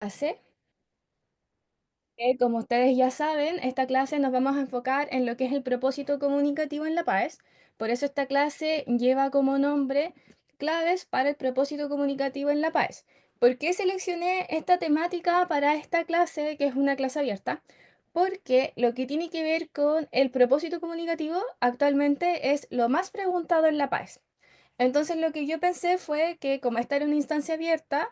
Clase. Como ustedes ya saben, esta clase nos vamos a enfocar en lo que es el propósito comunicativo en la PAES. Por eso esta clase lleva como nombre claves para el propósito comunicativo en la PAES. ¿Por qué seleccioné esta temática para esta clase, que es una clase abierta? Porque lo que tiene que ver con el propósito comunicativo actualmente es lo más preguntado en la PAES. Entonces lo que yo pensé fue que como esta era una instancia abierta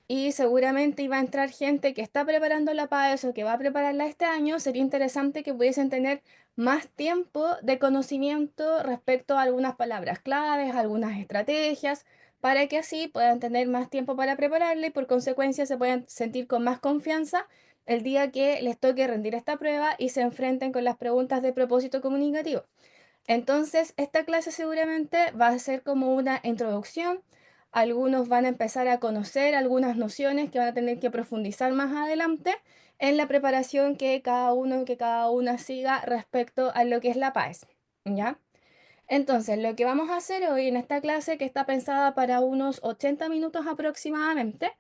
y seguramente iba a entrar gente que está preparando la PAES o que va a prepararla este año, sería interesante que pudiesen tener más tiempo de conocimiento respecto a algunas palabras claves, algunas estrategias, para que así puedan tener más tiempo para prepararla y por consecuencia se puedan sentir con más confianza el día que les toque rendir esta prueba y se enfrenten con las preguntas de propósito comunicativo. Entonces, esta clase seguramente va a ser como una introducción. Algunos van a empezar a conocer algunas nociones que van a tener que profundizar más adelante en la preparación que cada una siga respecto a lo que es la PAES, ¿ya? Entonces, lo que vamos a hacer hoy en esta clase, que está pensada para unos 80 minutos aproximadamente,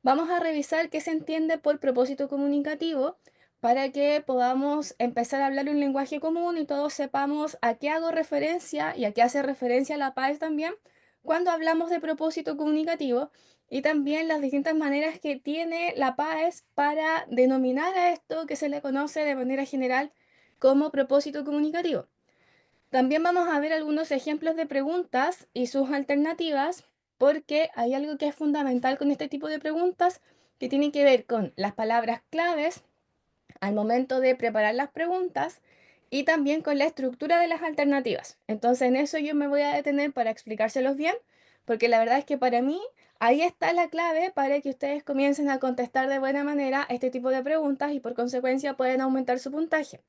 vamos a revisar qué se entiende por propósito comunicativo para que podamos empezar a hablar un lenguaje común y todos sepamos a qué hago referencia y a qué hace referencia la PAES también cuando hablamos de propósito comunicativo y también las distintas maneras que tiene la PAES para denominar a esto que se le conoce de manera general como propósito comunicativo. También vamos a ver algunos ejemplos de preguntas y sus alternativas, porque hay algo que es fundamental con este tipo de preguntas que tiene que ver con las palabras claves al momento de preparar las preguntas y también con la estructura de las alternativas. Entonces en eso yo me voy a detener para explicárselos bien, porque la verdad es que para mí ahí está la clave para que ustedes comiencen a contestar de buena manera este tipo de preguntas y por consecuencia pueden aumentar su puntaje.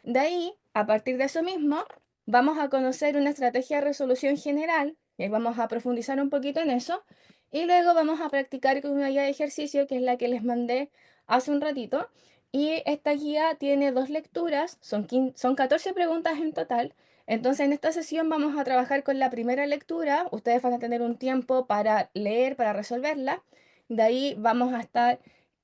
De ahí, a partir de eso mismo, vamos a conocer una estrategia de resolución general, y vamos a profundizar un poquito en eso, y luego vamos a practicar con una guía de ejercicio, que es la que les mandé hace un ratito, y esta guía tiene dos lecturas, son 14 preguntas en total. Entonces, en esta sesión vamos a trabajar con la primera lectura, ustedes van a tener un tiempo para leer, para resolverla, de ahí vamos a estar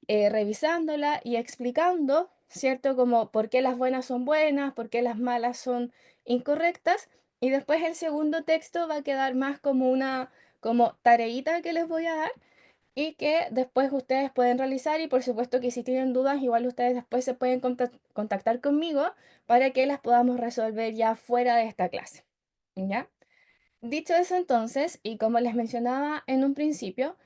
revisándola y explicando, ¿cierto? Como por qué las buenas son buenas, por qué las malas son incorrectas. Y después el segundo texto va a quedar más como una como tareita que les voy a dar y que después ustedes pueden realizar y por supuesto que si tienen dudas, igual ustedes después se pueden contactar conmigo para que las podamos resolver ya fuera de esta clase. ¿Ya? Dicho eso entonces, y como les mencionaba en un principio,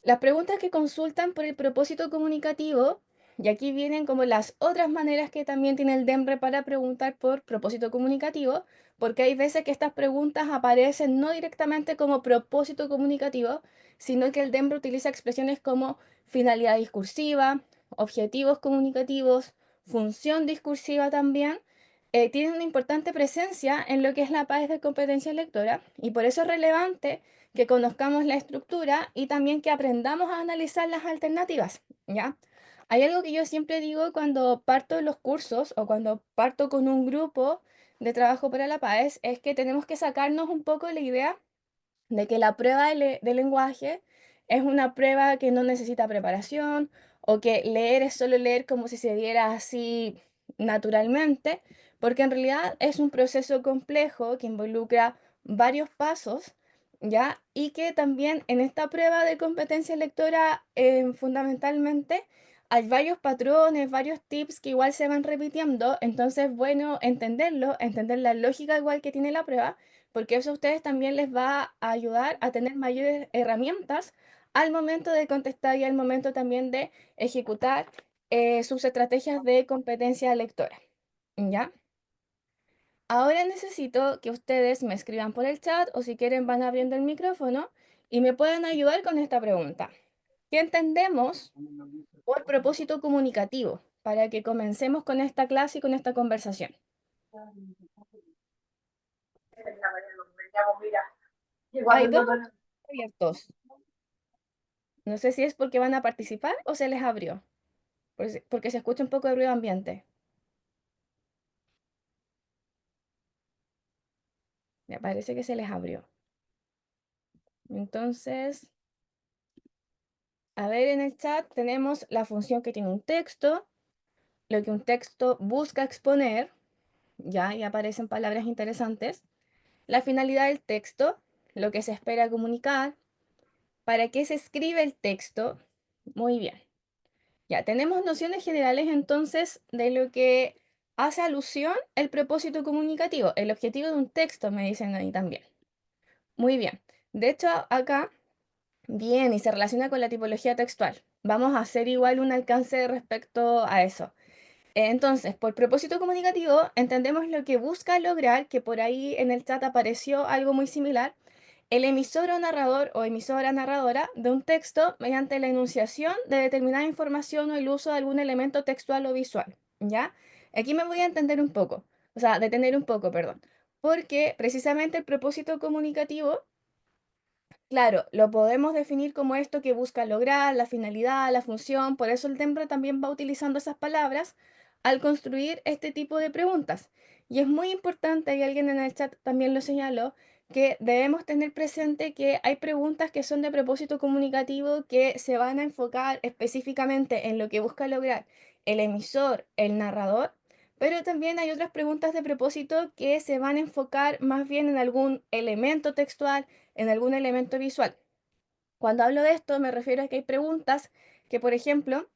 las preguntas que consultan por el propósito comunicativo, y aquí vienen como las otras maneras que también tiene el DEMRE para preguntar por propósito comunicativo, porque hay veces que estas preguntas aparecen no directamente como propósito comunicativo, sino que el DEMRE utiliza expresiones como finalidad discursiva, objetivos comunicativos, función discursiva también. Tienen una importante presencia en lo que es la PAES de competencia lectora, y por eso es relevante que conozcamos la estructura y también que aprendamos a analizar las alternativas, ¿ya? Hay algo que yo siempre digo cuando parto los cursos o cuando parto con un grupo de trabajo para la PAES, es que tenemos que sacarnos un poco la idea de que la prueba de lenguaje es una prueba que no necesita preparación o que leer es solo leer como si se diera así naturalmente, porque en realidad es un proceso complejo que involucra varios pasos, ¿ya? Y que también en esta prueba de competencia lectora, fundamentalmente, hay varios patrones, varios tips que igual se van repitiendo, entonces, bueno, entenderlo, entender la lógica igual que tiene la prueba porque eso a ustedes también les va a ayudar a tener mayores herramientas al momento de contestar y al momento también de ejecutar sus estrategias de competencia lectora. ¿Ya? Ahora necesito que ustedes me escriban por el chat o si quieren van abriendo el micrófono y me puedan ayudar con esta pregunta. ¿Qué entendemos por propósito comunicativo? Para que comencemos con esta clase y con esta conversación. Hay dos abiertos. No sé si es porque van a participar o se les abrió, porque se escucha un poco de ruido ambiente. Me parece que se les abrió. Entonces, a ver en el chat, tenemos la función que tiene un texto, lo que un texto busca exponer, ya, y aparecen palabras interesantes, la finalidad del texto, lo que se espera comunicar, para qué se escribe el texto. Muy bien. Ya, tenemos nociones generales entonces de lo que hace alusión el propósito comunicativo, el objetivo de un texto, me dicen ahí también. Muy bien. De hecho, acá, bien, y se relaciona con la tipología textual. Vamos a hacer igual un alcance respecto a eso. Entonces, por propósito comunicativo, entendemos lo que busca lograr, que por ahí en el chat apareció algo muy similar, el emisor o narrador o emisora narradora de un texto mediante la enunciación de determinada información o el uso de algún elemento textual o visual, ¿ya? Aquí me voy a entender un poco, o sea, detener un poco, perdón, porque precisamente el propósito comunicativo, claro, lo podemos definir como esto que busca lograr, la finalidad, la función, por eso el Templo también va utilizando esas palabras al construir este tipo de preguntas. Y es muy importante, y alguien en el chat también lo señaló, que debemos tener presente que hay preguntas que son de propósito comunicativo que se van a enfocar específicamente en lo que busca lograr el emisor, el narrador, pero también hay otras preguntas de propósito que se van a enfocar más bien en algún elemento textual, en algún elemento visual. Cuando hablo de esto, me refiero a que hay preguntas que, por ejemplo,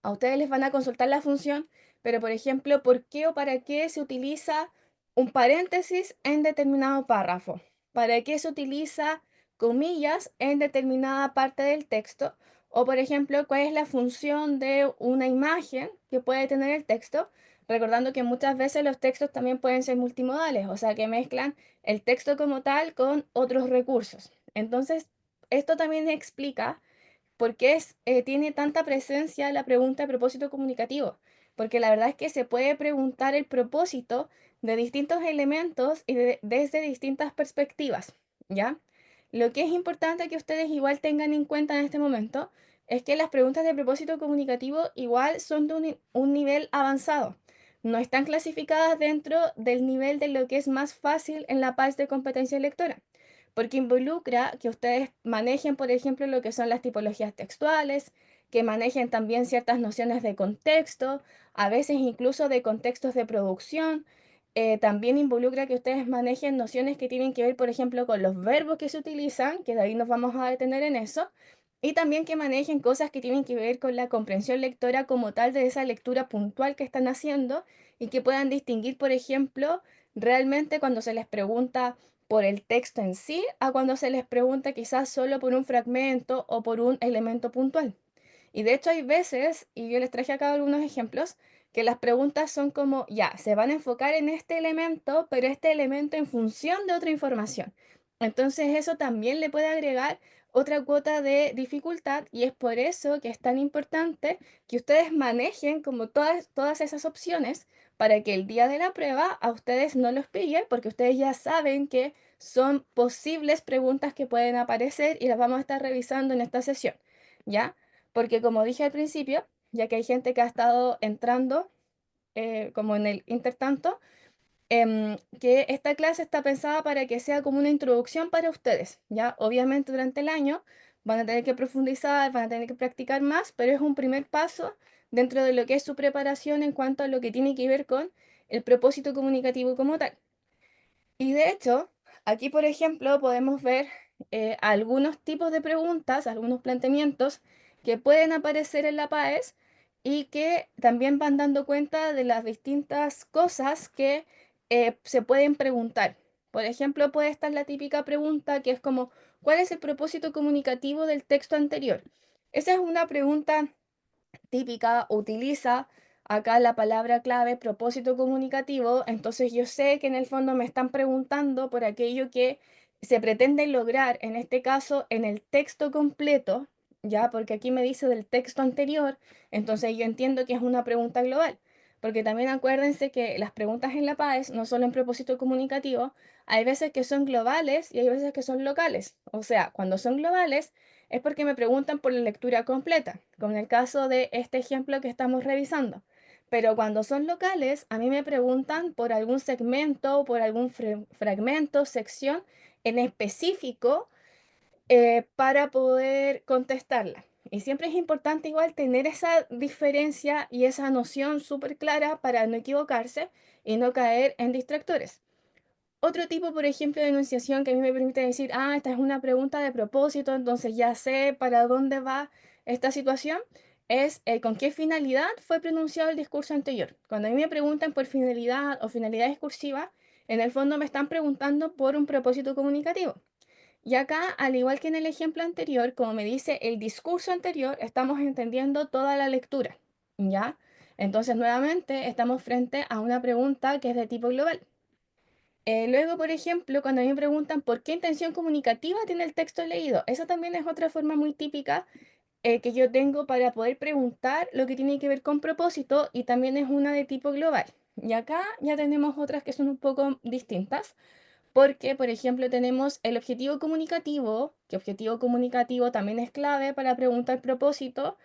a ustedes les van a consultar la función, pero por ejemplo, ¿por qué o para qué se utiliza un paréntesis en determinado párrafo? ¿Para qué se utiliza comillas en determinada parte del texto? O por ejemplo, ¿cuál es la función de una imagen que puede tener el texto? Recordando que muchas veces los textos también pueden ser multimodales, o sea, que mezclan el texto como tal con otros recursos. Entonces, esto también explica ¿por qué tiene tanta presencia la pregunta de propósito comunicativo? Porque la verdad es que se puede preguntar el propósito de distintos elementos y desde distintas perspectivas, ¿ya? Lo que es importante que ustedes igual tengan en cuenta en este momento es que las preguntas de propósito comunicativo igual son de un nivel avanzado. No están clasificadas dentro del nivel de lo que es más fácil en la PAS de competencia lectora porque involucra que ustedes manejen, por ejemplo, lo que son las tipologías textuales, que manejen también ciertas nociones de contexto, a veces incluso de contextos de producción. También involucra que ustedes manejen nociones que tienen que ver, por ejemplo, con los verbos que se utilizan, que de ahí nos vamos a detener en eso, y también que manejen cosas que tienen que ver con la comprensión lectora como tal de esa lectura puntual que están haciendo y que puedan distinguir, por ejemplo, realmente cuando se les pregunta por el texto en sí a cuando se les pregunta quizás solo por un fragmento o por un elemento puntual. Y de hecho hay veces, y yo les traje acá algunos ejemplos, que las preguntas son como, ya, se van a enfocar en este elemento, pero este elemento en función de otra información. Entonces eso también le puede agregar otra cuota de dificultad y es por eso que es tan importante que ustedes manejen como todas esas opciones para que el día de la prueba a ustedes no los pille, porque ustedes ya saben que son posibles preguntas que pueden aparecer y las vamos a estar revisando en esta sesión, ¿ya? Porque como dije al principio, ya que hay gente que ha estado entrando como en el intertanto, que esta clase está pensada para que sea como una introducción para ustedes, ¿ya? Obviamente durante el año van a tener que profundizar, van a tener que practicar más, pero es un primer paso dentro de lo que es su preparación en cuanto a lo que tiene que ver con el propósito comunicativo como tal. Y de hecho, aquí, por ejemplo, podemos ver algunos tipos de preguntas, algunos planteamientos que pueden aparecer en la PAES y que también van dando cuenta de las distintas cosas que se pueden preguntar. Por ejemplo, puede estar la típica pregunta que es como, ¿cuál es el propósito comunicativo del texto anterior? Esa es una pregunta típica utiliza acá la palabra clave propósito comunicativo, entonces yo sé que en el fondo me están preguntando por aquello que se pretende lograr, en este caso en el texto completo, ya, porque aquí me dice del texto anterior, entonces yo entiendo que es una pregunta global. Porque también acuérdense que las preguntas en la PAES, no solo en propósito comunicativo, hay veces que son globales y hay veces que son locales. O sea, cuando son globales, es porque me preguntan por la lectura completa, como en el caso de este ejemplo que estamos revisando. Pero cuando son locales, a mí me preguntan por algún segmento, por algún fragmento, sección en específico para poder contestarla. Y siempre es importante igual tener esa diferencia y esa noción súper clara para no equivocarse y no caer en distractores. Otro tipo, por ejemplo, de enunciación que a mí me permite decir, ah, esta es una pregunta de propósito, entonces ya sé para dónde va esta situación, es con qué finalidad fue pronunciado el discurso anterior. Cuando a mí me preguntan por finalidad o finalidad discursiva, en el fondo me están preguntando por un propósito comunicativo. Y acá, al igual que en el ejemplo anterior, como me dice el discurso anterior, estamos entendiendo toda la lectura, ¿ya? Entonces, nuevamente, estamos frente a una pregunta que es de tipo global. Luego, por ejemplo, cuando a mí me preguntan por qué intención comunicativa tiene el texto leído, esa también es otra forma muy típica que yo tengo para poder preguntar lo que tiene que ver con propósito y también es una de tipo global. Y acá ya tenemos otras que son un poco distintas, porque, por ejemplo, tenemos el objetivo comunicativo, que objetivo comunicativo también es clave para preguntar propósito,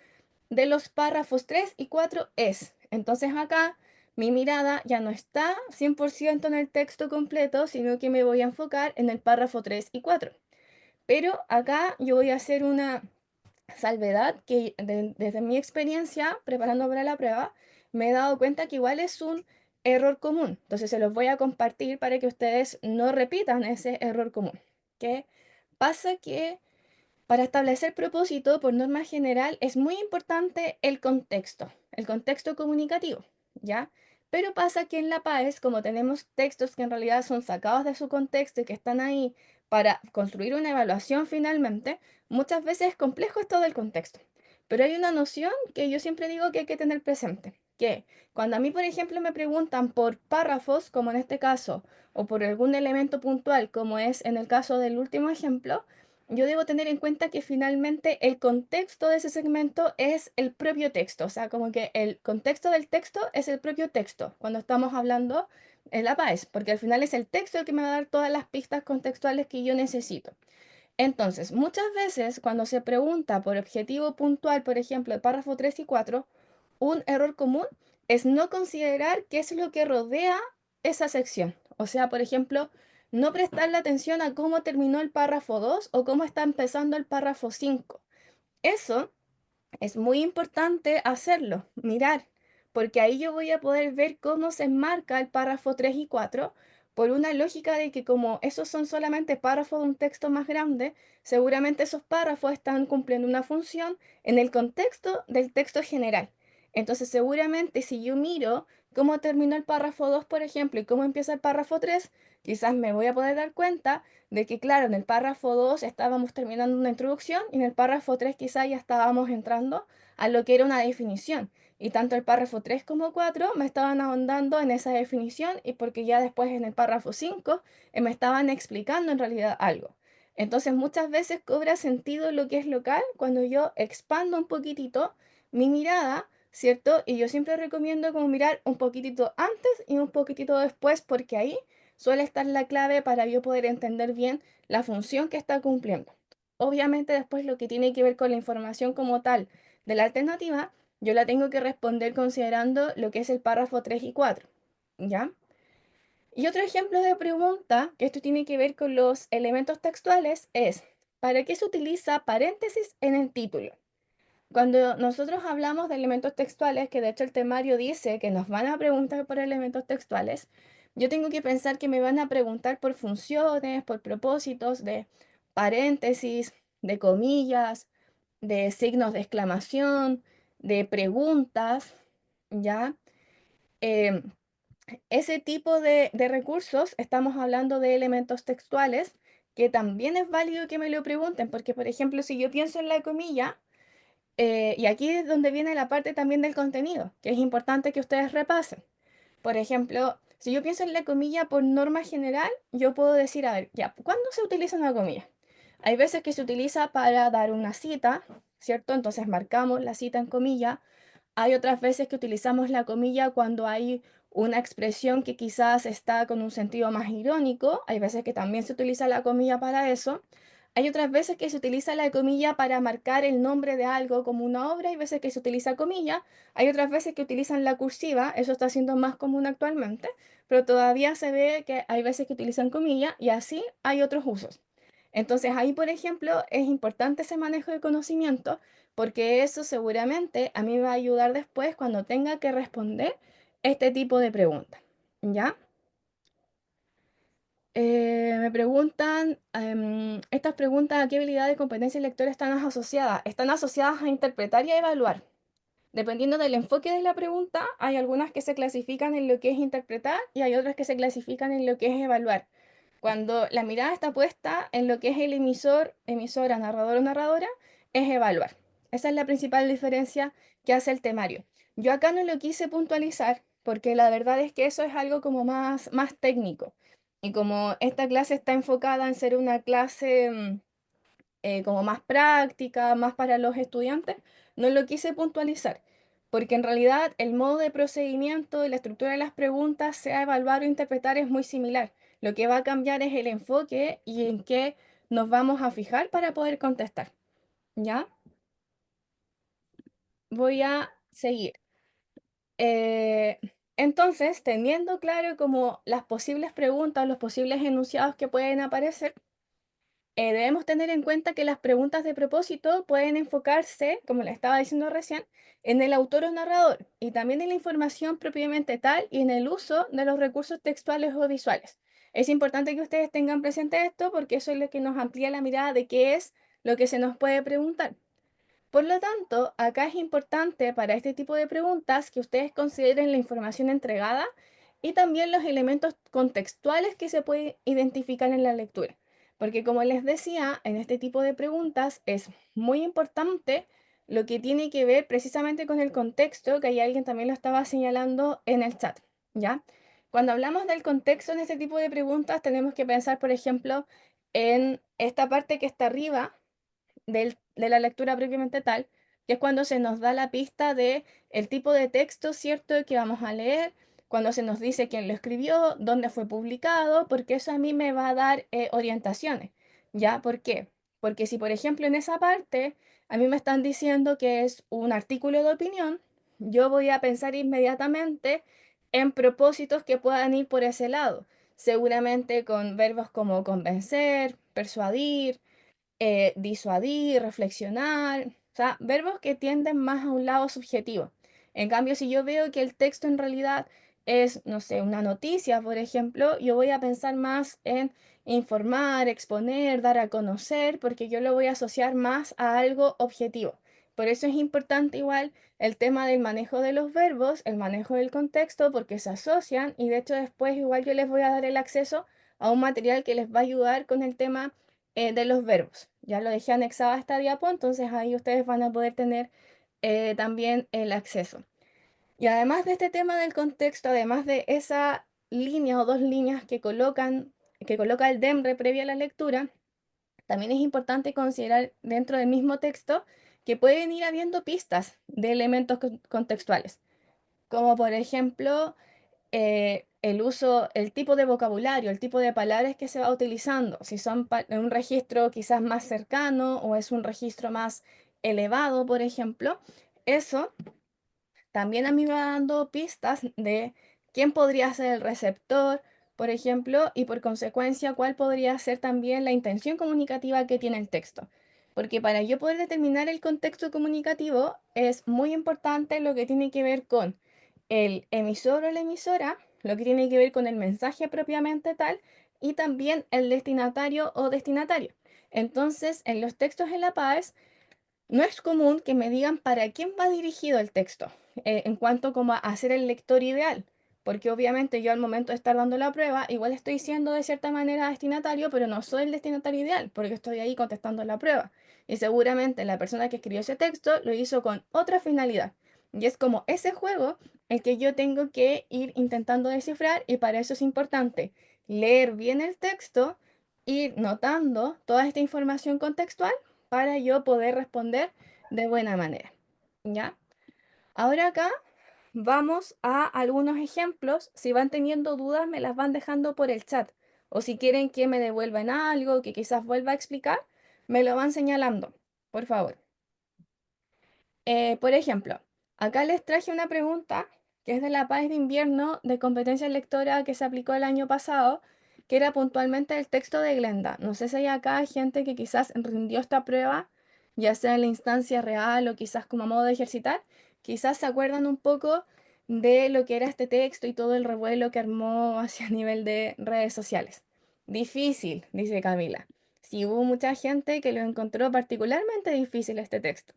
de los párrafos 3 y 4 es. Entonces acá mi mirada ya no está 100% en el texto completo, sino que me voy a enfocar en el párrafo 3 y 4. Pero acá yo voy a hacer una salvedad que desde mi experiencia preparando para la prueba, me he dado cuenta que igual es un error común. Entonces se los voy a compartir para que ustedes no repitan ese error común. ¿Qué pasa? Que para establecer propósito, por norma general, es muy importante el contexto comunicativo, ¿ya? Pero pasa que en la PAES, como tenemos textos que en realidad son sacados de su contexto y que están ahí para construir una evaluación finalmente, muchas veces es complejo esto del contexto. Pero hay una noción que yo siempre digo que hay que tener presente, que cuando a mí, por ejemplo, me preguntan por párrafos, como en este caso, o por algún elemento puntual, como es en el caso del último ejemplo, yo debo tener en cuenta que finalmente el contexto de ese segmento es el propio texto, o sea, como que el contexto del texto es el propio texto cuando estamos hablando en la PAES, porque al final es el texto el que me va a dar todas las pistas contextuales que yo necesito. Entonces, muchas veces cuando se pregunta por objetivo puntual, por ejemplo, el párrafo 3 y 4, un error común es no considerar qué es lo que rodea esa sección. O sea, por ejemplo, no prestarle atención a cómo terminó el párrafo 2 o cómo está empezando el párrafo 5. Eso es muy importante hacerlo, mirar, porque ahí yo voy a poder ver cómo se enmarca el párrafo 3 y 4 por una lógica de que como esos son solamente párrafos de un texto más grande, seguramente esos párrafos están cumpliendo una función en el contexto del texto general. Entonces, seguramente si yo miro cómo terminó el párrafo 2, por ejemplo, y cómo empieza el párrafo 3, quizás me voy a poder dar cuenta de que, claro, en el párrafo 2 estábamos terminando una introducción y en el párrafo 3 quizá ya estábamos entrando a lo que era una definición. Y tanto el párrafo 3 como 4 me estaban ahondando en esa definición y porque ya después en el párrafo 5 me estaban explicando en realidad algo. Entonces muchas veces cobra sentido lo que es local cuando yo expando un poquitito mi mirada, ¿cierto? Y yo siempre recomiendo como mirar un poquitito antes y un poquitito después porque ahí suele estar la clave para yo poder entender bien la función que está cumpliendo. Obviamente después lo que tiene que ver con la información como tal de la alternativa, yo la tengo que responder considerando lo que es el párrafo 3 y 4, ¿ya? Y otro ejemplo de pregunta, que esto tiene que ver con los elementos textuales, es, ¿para qué se utiliza paréntesis en el título? Cuando nosotros hablamos de elementos textuales, que de hecho el temario dice que nos van a preguntar por elementos textuales, yo tengo que pensar que me van a preguntar por funciones, por propósitos de paréntesis, de comillas, de signos de exclamación, de preguntas, ¿ya? Em, Ese tipo de recursos, estamos hablando de elementos textuales, que también es válido que me lo pregunten, porque por ejemplo, si yo pienso en la comilla, y aquí es donde viene la parte también del contenido, que es importante que ustedes repasen. Por ejemplo, si yo pienso en la comilla por norma general, yo puedo decir, a ver, ya, ¿cuándo se utiliza una comilla? Hay veces que se utiliza para dar una cita, ¿cierto? Entonces marcamos la cita en comilla. Hay otras veces que utilizamos la comilla cuando hay una expresión que quizás está con un sentido más irónico. Hay veces que también se utiliza la comilla para eso. Hay otras veces que se utiliza la comilla para marcar el nombre de algo como una obra. Hay veces que se utiliza comilla. Hay otras veces que utilizan la cursiva. Eso está siendo más común actualmente. Pero todavía se ve que hay veces que utilizan comilla y así hay otros usos. Entonces ahí, por ejemplo, es importante ese manejo de conocimiento porque eso seguramente a mí me va a ayudar después cuando tenga que responder este tipo de preguntas, ¿ya? Me preguntan, estas preguntas, ¿a qué habilidades, competencias lectoras están asociadas? Están asociadas a interpretar y a evaluar. Dependiendo del enfoque de la pregunta, hay algunas que se clasifican en lo que es interpretar y hay otras que se clasifican en lo que es evaluar. Cuando la mirada está puesta en lo que es el emisor, emisora, narrador o narradora, es evaluar. Esa es la principal diferencia que hace el temario. Yo acá no lo quise puntualizar porque la verdad es que eso es algo como más técnico. Y como esta clase está enfocada en ser una clase como más práctica, más para los estudiantes, no lo quise puntualizar, porque en realidad el modo de procedimiento y la estructura de las preguntas, sea evaluar o interpretar, es muy similar. Lo que va a cambiar es el enfoque y en qué nos vamos a fijar para poder contestar. ¿Ya? Voy a seguir. Eh, entonces, teniendo claro como las posibles preguntas, los posibles enunciados que pueden aparecer, debemos tener en cuenta que las preguntas de propósito pueden enfocarse, como le estaba diciendo recién, en el autor o narrador y también en la información propiamente tal y en el uso de los recursos textuales o visuales. Es importante que ustedes tengan presente esto porque eso es lo que nos amplía la mirada de qué es lo que se nos puede preguntar. Por lo tanto, acá es importante para este tipo de preguntas que ustedes consideren la información entregada y también los elementos contextuales que se pueden identificar en la lectura. Porque como les decía, en este tipo de preguntas es muy importante lo que tiene que ver precisamente con el contexto, que ahí alguien también lo estaba señalando en el chat, ¿ya? Cuando hablamos del contexto en este tipo de preguntas, tenemos que pensar, por ejemplo, en esta parte que está arriba, de la lectura propiamente tal, que es cuando se nos da la pista de el tipo de texto, ¿cierto?, que vamos a leer, cuando se nos dice quién lo escribió, dónde fue publicado, porque eso a mí me va a dar orientaciones. ¿Ya? ¿Por qué? Porque si, por ejemplo, en esa parte a mí me están diciendo que es un artículo de opinión, yo voy a pensar inmediatamente en propósitos que puedan ir por ese lado, seguramente con verbos como convencer, persuadir, disuadir, reflexionar, o sea, verbos que tienden más a un lado subjetivo. En cambio, si yo veo que el texto en realidad es, no sé, una noticia, por ejemplo, yo voy a pensar más en informar, exponer, dar a conocer, porque yo lo voy a asociar más a algo objetivo. Por eso es importante igual el tema del manejo de los verbos, el manejo del contexto, porque se asocian y de hecho después igual yo les voy a dar el acceso a un material que les va a ayudar con el tema de los verbos. Ya lo dejé anexado a esta diapo, entonces ahí ustedes van a poder tener también el acceso. Y además de este tema del contexto, además de esa línea o dos líneas que coloca el DEMRE previa a la lectura, también es importante considerar dentro del mismo texto que pueden ir habiendo pistas de elementos contextuales, como por ejemplo el uso, el tipo de vocabulario, el tipo de palabras que se va utilizando, si son en un registro quizás más cercano o es un registro más elevado, por ejemplo, eso también a mí me va dando pistas de quién podría ser el receptor, por ejemplo, y por consecuencia cuál podría ser también la intención comunicativa que tiene el texto. Porque para yo poder determinar el contexto comunicativo es muy importante lo que tiene que ver con el emisor o la emisora, lo que tiene que ver con el mensaje propiamente tal y también el destinatario o destinatario. Entonces, en los textos en la PAES, no es común que me digan para quién va dirigido el texto, en cuanto como a ser el lector ideal, porque obviamente yo al momento de estar dando la prueba, igual estoy siendo de cierta manera destinatario, pero no soy el destinatario ideal, porque estoy ahí contestando la prueba. Y seguramente la persona que escribió ese texto lo hizo con otra finalidad. Y es como ese juego el que yo tengo que ir intentando descifrar y para eso es importante leer bien el texto, ir notando toda esta información contextual para yo poder responder de buena manera. ¿Ya? Ahora acá vamos a algunos ejemplos. Si van teniendo dudas, me las van dejando por el chat. O si quieren que me devuelvan algo, que quizás vuelva a explicar, me lo van señalando, por favor. Por ejemplo, acá les traje una pregunta que es de la PAES de invierno de competencia lectora que se aplicó el año pasado, que era puntualmente el texto de Glenda. No sé si hay acá gente que quizás rindió esta prueba ya sea en la instancia real o quizás como a modo de ejercitar, quizás se acuerdan un poco de lo que era este texto y todo el revuelo que armó hacia nivel de redes sociales. Difícil, dice Camila. Sí, hubo mucha gente que lo encontró particularmente difícil este texto.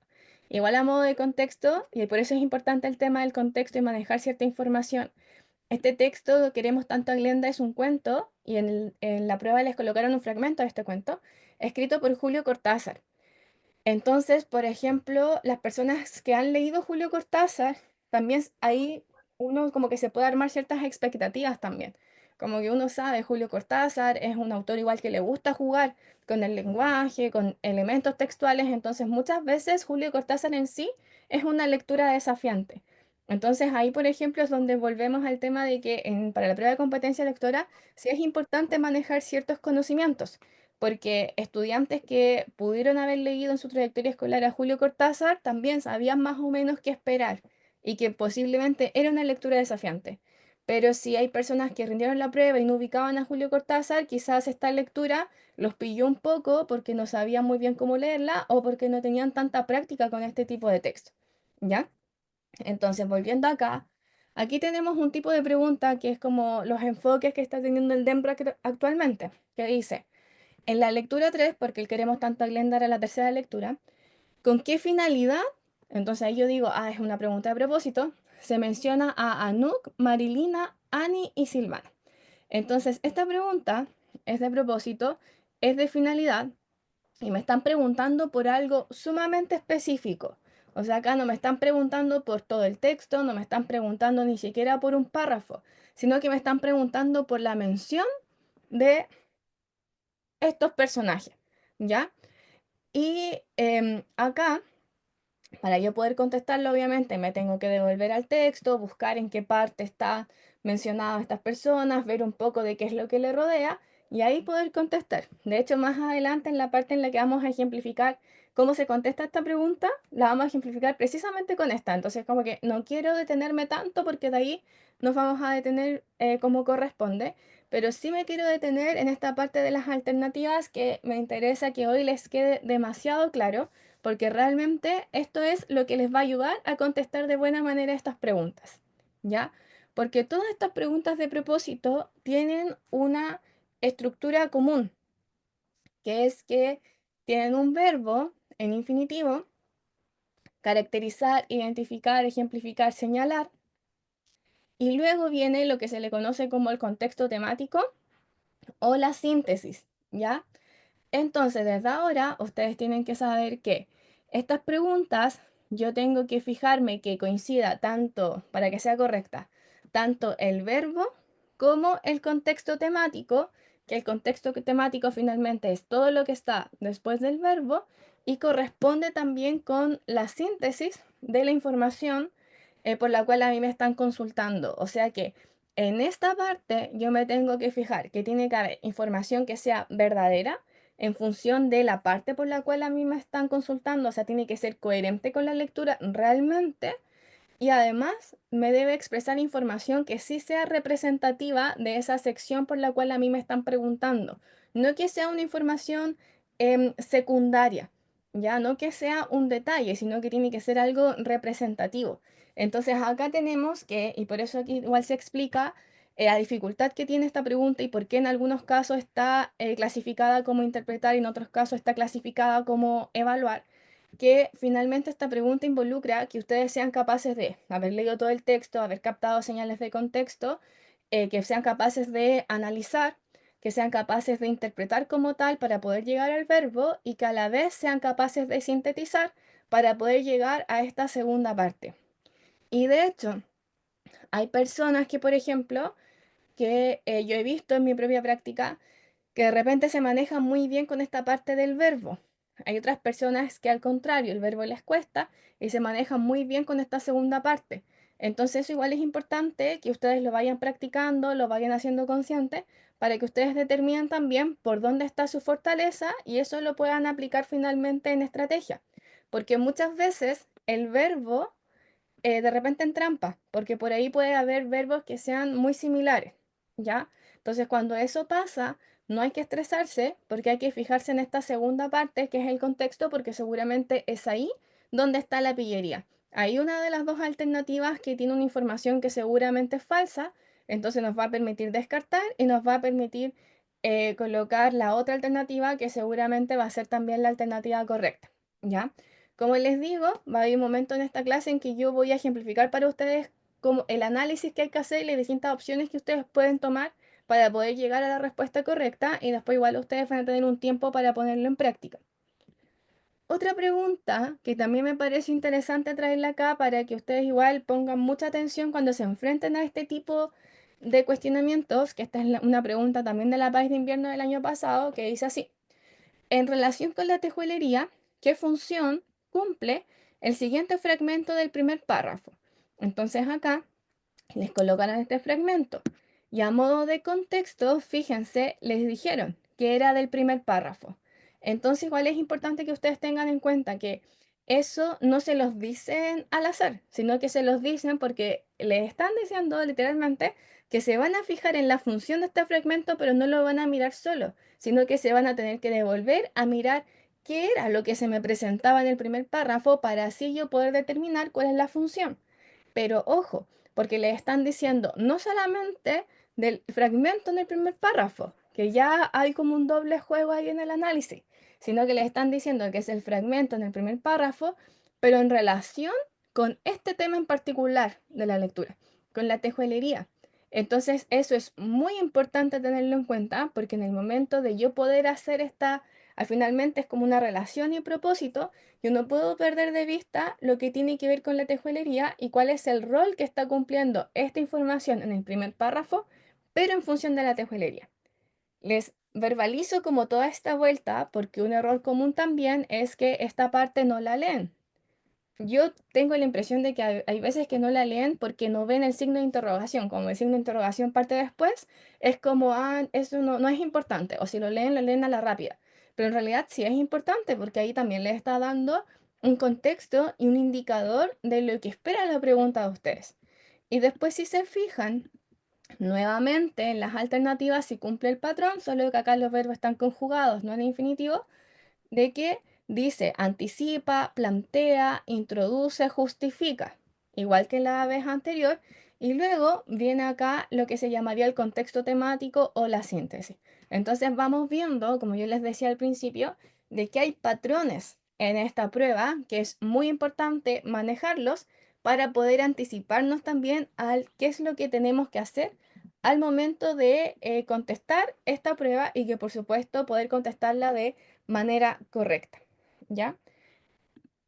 Igual a modo de contexto, y por eso es importante el tema del contexto y manejar cierta información. Este texto, Queremos tanto a Glenda, es un cuento, y en la prueba les colocaron un fragmento de este cuento, escrito por Julio Cortázar. Entonces, por ejemplo, las personas que han leído Julio Cortázar, también ahí uno como que se puede armar ciertas expectativas también. Como que uno sabe, Julio Cortázar es un autor igual que le gusta jugar con el lenguaje, con elementos textuales, entonces muchas veces Julio Cortázar en sí es una lectura desafiante. Entonces ahí, por ejemplo, es donde volvemos al tema de que para la prueba de competencia lectora sí es importante manejar ciertos conocimientos porque estudiantes que pudieron haber leído en su trayectoria escolar a Julio Cortázar también sabían más o menos qué esperar y que posiblemente era una lectura desafiante. Pero si hay personas que rindieron la prueba y no ubicaban a Julio Cortázar, quizás esta lectura los pilló un poco porque no sabían muy bien cómo leerla o porque no tenían tanta práctica con este tipo de texto. ¿Ya? Entonces, volviendo acá, aquí tenemos un tipo de pregunta que es como los enfoques que está teniendo el DEMPRA actualmente, que dice, en la lectura 3 porque el queremos tanto a Glenda era la tercera lectura, ¿con qué finalidad? Entonces ahí yo digo, es una pregunta de propósito. Se menciona a Anouk, Marilina, Annie y Silvana. Entonces, esta pregunta es de propósito, es de finalidad, y me están preguntando por algo sumamente específico. O sea, acá no me están preguntando por todo el texto, no me están preguntando ni siquiera por un párrafo, sino que me están preguntando por la mención de estos personajes, ¿ya? Y acá, para yo poder contestarlo, obviamente me tengo que devolver al texto, buscar en qué parte está mencionado a estas personas, ver un poco de qué es lo que le rodea y ahí poder contestar. De hecho, más adelante en la parte en la que vamos a ejemplificar cómo se contesta esta pregunta, la vamos a ejemplificar precisamente con esta. Entonces, como que no quiero detenerme tanto porque de ahí nos vamos a detener como corresponde, pero sí me quiero detener en esta parte de las alternativas que me interesa que hoy les quede demasiado claro porque realmente esto es lo que les va a ayudar a contestar de buena manera estas preguntas, ¿ya? Porque todas estas preguntas de propósito tienen una estructura común, que es que tienen un verbo en infinitivo, caracterizar, identificar, ejemplificar, señalar, y luego viene lo que se le conoce como el contexto temático o la síntesis, ¿ya? Entonces, desde ahora, ustedes tienen que saber que estas preguntas yo tengo que fijarme que coincida tanto, para que sea correcta, tanto el verbo como el contexto temático, que el contexto temático finalmente es todo lo que está después del verbo y corresponde también con la síntesis de la información por la cual a mí me están consultando. O sea que en esta parte yo me tengo que fijar que tiene que haber información que sea verdadera en función de la parte por la cual a mí me están consultando, o sea, tiene que ser coherente con la lectura realmente y además me debe expresar información que sí sea representativa de esa sección por la cual a mí me están preguntando, no que sea una información secundaria, ya no que sea un detalle, sino que tiene que ser algo representativo. Entonces acá tenemos que, y por eso aquí igual se explica la dificultad que tiene esta pregunta y por qué en algunos casos está clasificada como interpretar y en otros casos está clasificada como evaluar, que finalmente esta pregunta involucra que ustedes sean capaces de haber leído todo el texto, haber captado señales de contexto, que sean capaces de analizar, que sean capaces de interpretar como tal para poder llegar al verbo y que a la vez sean capaces de sintetizar para poder llegar a esta segunda parte. Y de hecho, hay personas que, por ejemplo, que yo he visto en mi propia práctica, que de repente se manejan muy bien con esta parte del verbo. Hay otras personas que al contrario, el verbo les cuesta y se manejan muy bien con esta segunda parte. Entonces eso igual es importante que ustedes lo vayan practicando, lo vayan haciendo consciente para que ustedes determinen también por dónde está su fortaleza y eso lo puedan aplicar finalmente en estrategia. Porque muchas veces el verbo de repente en trampa, porque por ahí puede haber verbos que sean muy similares, ¿ya? Entonces, cuando eso pasa, no hay que estresarse porque hay que fijarse en esta segunda parte, que es el contexto, porque seguramente es ahí donde está la pillería. Hay una de las dos alternativas que tiene una información que seguramente es falsa, entonces nos va a permitir descartar y nos va a permitir colocar la otra alternativa que seguramente va a ser también la alternativa correcta, ¿ya? Como les digo, va a haber un momento en esta clase en que yo voy a ejemplificar para ustedes como el análisis que hay que hacer y las distintas opciones que ustedes pueden tomar para poder llegar a la respuesta correcta y después igual ustedes van a tener un tiempo para ponerlo en práctica. Otra pregunta que también me parece interesante traerla acá para que ustedes igual pongan mucha atención cuando se enfrenten a este tipo de cuestionamientos, que esta es una pregunta también de la PAES de invierno del año pasado, que dice así: en relación con la tejuelería, ¿qué función cumple el siguiente fragmento del primer párrafo? Entonces acá les colocaron este fragmento y a modo de contexto, fíjense, les dijeron que era del primer párrafo. Entonces igual es importante que ustedes tengan en cuenta que eso no se los dicen al azar, sino que se los dicen porque les están diciendo literalmente que se van a fijar en la función de este fragmento, pero no lo van a mirar solo, sino que se van a tener que devolver a mirar qué era lo que se me presentaba en el primer párrafo para así yo poder determinar cuál es la función. Pero ojo, porque le están diciendo no solamente del fragmento en el primer párrafo, que ya hay como un doble juego ahí en el análisis, sino que le están diciendo que es el fragmento en el primer párrafo, pero en relación con este tema en particular de la lectura, con la tejuelería. Entonces, eso es muy importante tenerlo en cuenta, porque en el momento de yo poder hacer esta, al finalmente es como una relación y propósito, yo no puedo perder de vista lo que tiene que ver con la tejuelería y cuál es el rol que está cumpliendo esta información en el primer párrafo, pero en función de la tejuelería. Les verbalizo como toda esta vuelta porque un error común también es que esta parte no la leen. Yo tengo la impresión de que hay veces que no la leen porque no ven el signo de interrogación. Como el signo de interrogación parte después, es como, ah, eso no es importante. O si lo leen a la rápida. Pero en realidad sí es importante porque ahí también les está dando un contexto y un indicador de lo que espera la pregunta de ustedes. Y después si se fijan, nuevamente en las alternativas si cumple el patrón, solo que acá los verbos están conjugados, no en infinitivo, de que dice anticipa, plantea, introduce, justifica, igual que la vez anterior, y luego viene acá lo que se llamaría el contexto temático o la síntesis. Entonces vamos viendo, como yo les decía al principio, de que hay patrones en esta prueba que es muy importante manejarlos para poder anticiparnos también al qué es lo que tenemos que hacer al momento de contestar esta prueba y que por supuesto poder contestarla de manera correcta, ¿ya?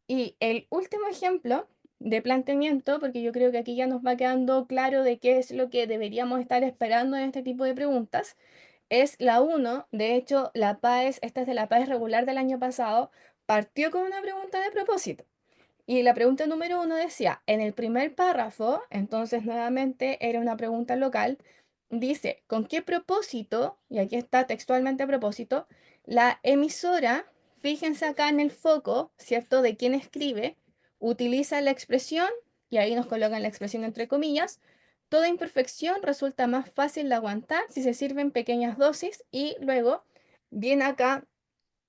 Y el último ejemplo de planteamiento, porque yo creo que aquí ya nos va quedando claro de qué es lo que deberíamos estar esperando en este tipo de preguntas, es la uno. De hecho, la PAES, esta es de la PAES regular del año pasado, partió con una pregunta de propósito. Y la pregunta número uno decía, en el primer párrafo, entonces nuevamente era una pregunta local, dice, ¿con qué propósito? Y aquí está textualmente a propósito, la emisora, fíjense acá en el foco, ¿cierto? De quién escribe, utiliza la expresión, y ahí nos colocan la expresión entre comillas, toda imperfección resulta más fácil de aguantar si se sirven pequeñas dosis, y luego viene acá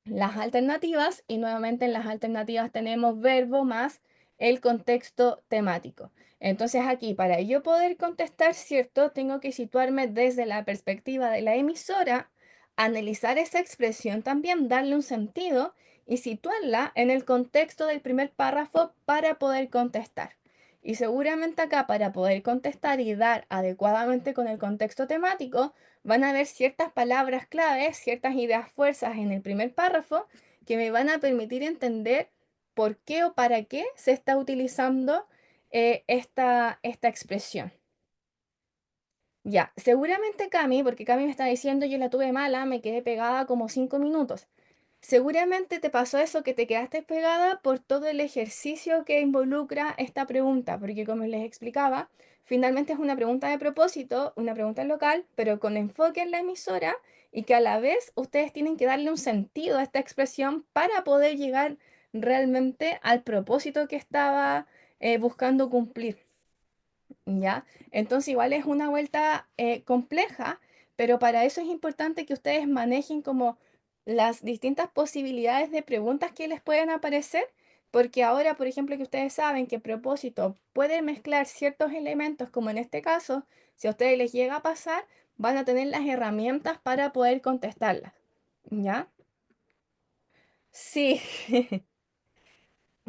las alternativas y nuevamente en las alternativas tenemos verbo más el contexto temático. Entonces aquí para yo poder contestar, ¿cierto? Tengo que situarme desde la perspectiva de la emisora, analizar esa expresión también, darle un sentido y situarla en el contexto del primer párrafo para poder contestar. Y seguramente acá para poder contestar y dar adecuadamente con el contexto temático, van a haber ciertas palabras claves, ciertas ideas fuerzas en el primer párrafo que me van a permitir entender por qué o para qué se está utilizando esta expresión. Ya, seguramente Cami, porque Cami me está diciendo yo la tuve mala, me quedé pegada como 5 minutos. Seguramente te pasó eso, que te quedaste pegada por todo el ejercicio que involucra esta pregunta, porque como les explicaba, finalmente es una pregunta de propósito, una pregunta local, pero con enfoque en la emisora y que a la vez ustedes tienen que darle un sentido a esta expresión para poder llegar realmente al propósito que estaba buscando cumplir. ¿Ya? Entonces igual es una vuelta compleja, pero para eso es importante que ustedes manejen como las distintas posibilidades de preguntas que les pueden aparecer, porque ahora, por ejemplo, que ustedes saben que propósito puede mezclar ciertos elementos, como en este caso, si a ustedes les llega a pasar, van a tener las herramientas para poder contestarlas. ¿Ya? Sí.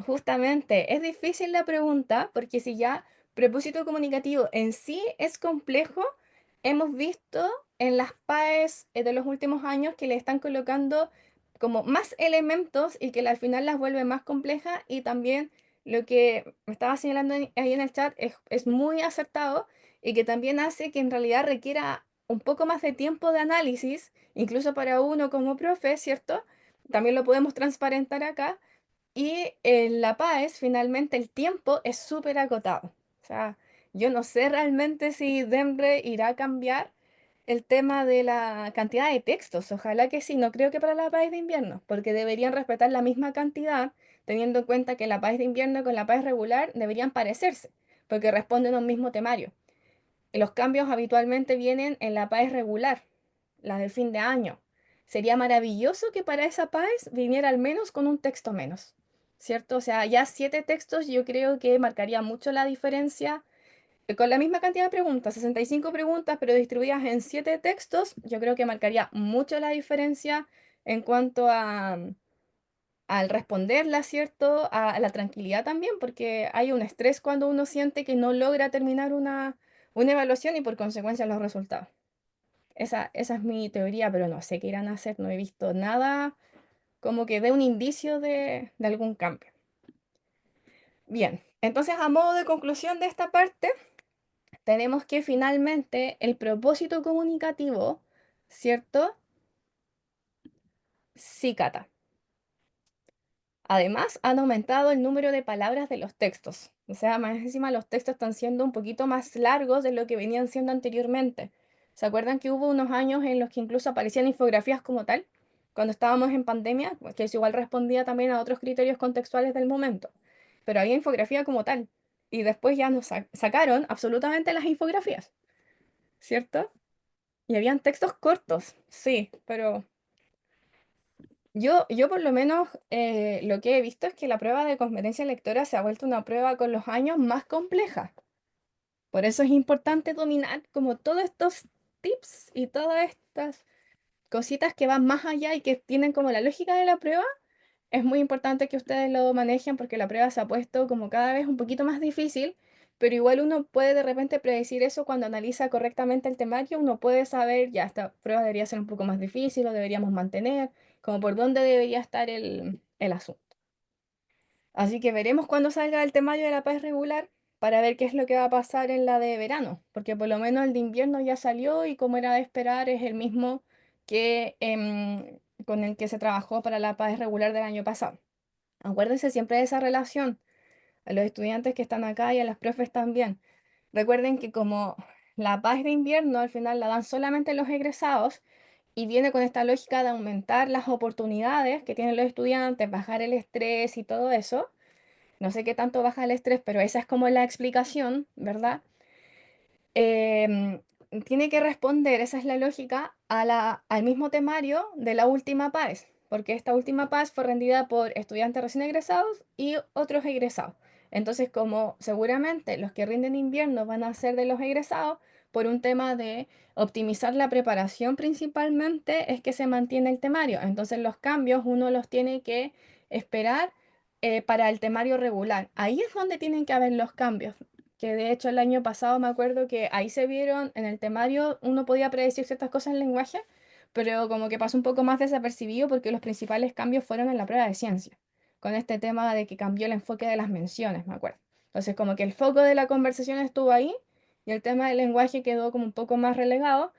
Justamente, es difícil la pregunta porque si ya propósito comunicativo en sí es complejo, hemos visto en las PAES de los últimos años que le están colocando como más elementos y que al final las vuelve más complejas y también lo que me estaba señalando ahí en el chat es muy acertado y que también hace que en realidad requiera un poco más de tiempo de análisis, incluso para uno como profe, ¿cierto? También lo podemos transparentar acá y en La Paz, finalmente, el tiempo es súper acotado. O sea, yo no sé realmente si Demre irá a cambiar el tema de la cantidad de textos. Ojalá que sí, no creo que para La Paz de invierno, porque deberían respetar la misma cantidad, teniendo en cuenta que La Paz de invierno con La Paz regular deberían parecerse, porque responden a un mismo temario. Y los cambios habitualmente vienen en la PAES regular, la del fin de año. Sería maravilloso que para esa PAES viniera al menos con un texto menos, ¿cierto? O sea, ya 7 textos yo creo que marcaría mucho la diferencia. Con la misma cantidad de preguntas, 65 preguntas, pero distribuidas en 7 textos, yo creo que marcaría mucho la diferencia en cuanto al responderla, ¿cierto? A la tranquilidad también, porque hay un estrés cuando uno siente que no logra terminar una evaluación y por consecuencia los resultados. Esa es mi teoría, pero no sé qué irán a hacer, no he visto nada como que dé un indicio de algún cambio. Bien, entonces a modo de conclusión de esta parte, tenemos que finalmente el propósito comunicativo, ¿cierto? Sí, Cata. Además, han aumentado el número de palabras de los textos. O sea, más encima los textos están siendo un poquito más largos de lo que venían siendo anteriormente. ¿Se acuerdan que hubo unos años en los que incluso aparecían infografías como tal? Cuando estábamos en pandemia, pues, que eso igual respondía también a otros criterios contextuales del momento. Pero había infografía como tal. Y después ya nos sacaron absolutamente las infografías, ¿cierto? Y habían textos cortos, sí, pero yo por lo menos lo que he visto es que la prueba de competencia lectora se ha vuelto una prueba con los años más compleja. Por eso es importante dominar como todos estos tips y todas estas cositas que van más allá y que tienen como la lógica de la prueba. Es muy importante que ustedes lo manejen porque la prueba se ha puesto como cada vez un poquito más difícil, pero igual uno puede de repente predecir eso cuando analiza correctamente el temario, uno puede saber, ya esta prueba debería ser un poco más difícil o deberíamos mantener, como por dónde debería estar el asunto. Así que veremos cuando salga el temario de la paz regular para ver qué es lo que va a pasar en la de verano, porque por lo menos el de invierno ya salió y como era de esperar es el mismo que con el que se trabajó para la paz regular del año pasado. Acuérdense siempre de esa relación, a los estudiantes que están acá y a las profes también. Recuerden que como la paz de invierno al final la dan solamente los egresados y viene con esta lógica de aumentar las oportunidades que tienen los estudiantes, bajar el estrés y todo eso. No sé qué tanto baja el estrés, pero esa es como la explicación, ¿verdad? em, Tiene que responder, esa es la lógica, al mismo temario de la última PAES, porque esta última PAES fue rendida por estudiantes recién egresados y otros egresados. Entonces, como seguramente los que rinden invierno van a ser de los egresados, por un tema de optimizar la preparación principalmente, es que se mantiene el temario. Entonces, los cambios uno los tiene que esperar para el temario regular. Ahí es donde tienen que haber los cambios, que de hecho el año pasado me acuerdo que ahí se vieron en el temario, uno podía predecir ciertas cosas en lenguaje, pero como que pasó un poco más desapercibido porque los principales cambios fueron en la prueba de ciencia, con este tema de que cambió el enfoque de las menciones, me acuerdo. Entonces como que el foco de la conversación estuvo ahí y el tema del lenguaje quedó como un poco más relegado,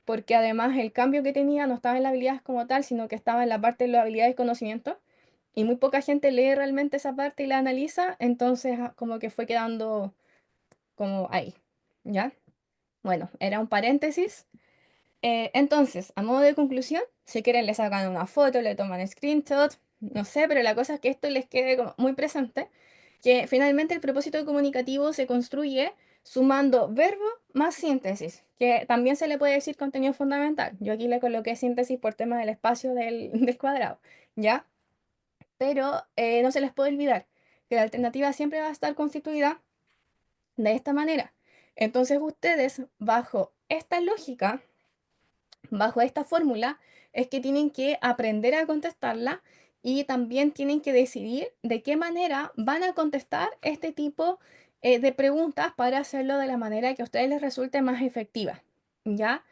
porque además el cambio que tenía no estaba en las habilidades como tal, sino que estaba en la parte de las habilidades y conocimientos. Y muy poca gente lee realmente esa parte y la analiza, entonces como que fue quedando como ahí, ¿ya? Bueno, era un paréntesis. Entonces, a modo de conclusión, si quieren le sacan una foto, le toman screenshot, no sé, pero la cosa es que esto les quede como muy presente, que finalmente el propósito comunicativo se construye sumando verbo más síntesis, que también se le puede decir contenido fundamental. Yo aquí le coloqué síntesis por tema del espacio del cuadrado, ¿ya? Pero no se les puede olvidar que la alternativa siempre va a estar constituida de esta manera. Entonces ustedes, bajo esta lógica, bajo esta fórmula, es que tienen que aprender a contestarla y también tienen que decidir de qué manera van a contestar este tipo de preguntas para hacerlo de la manera que a ustedes les resulte más efectiva. ¿Ya?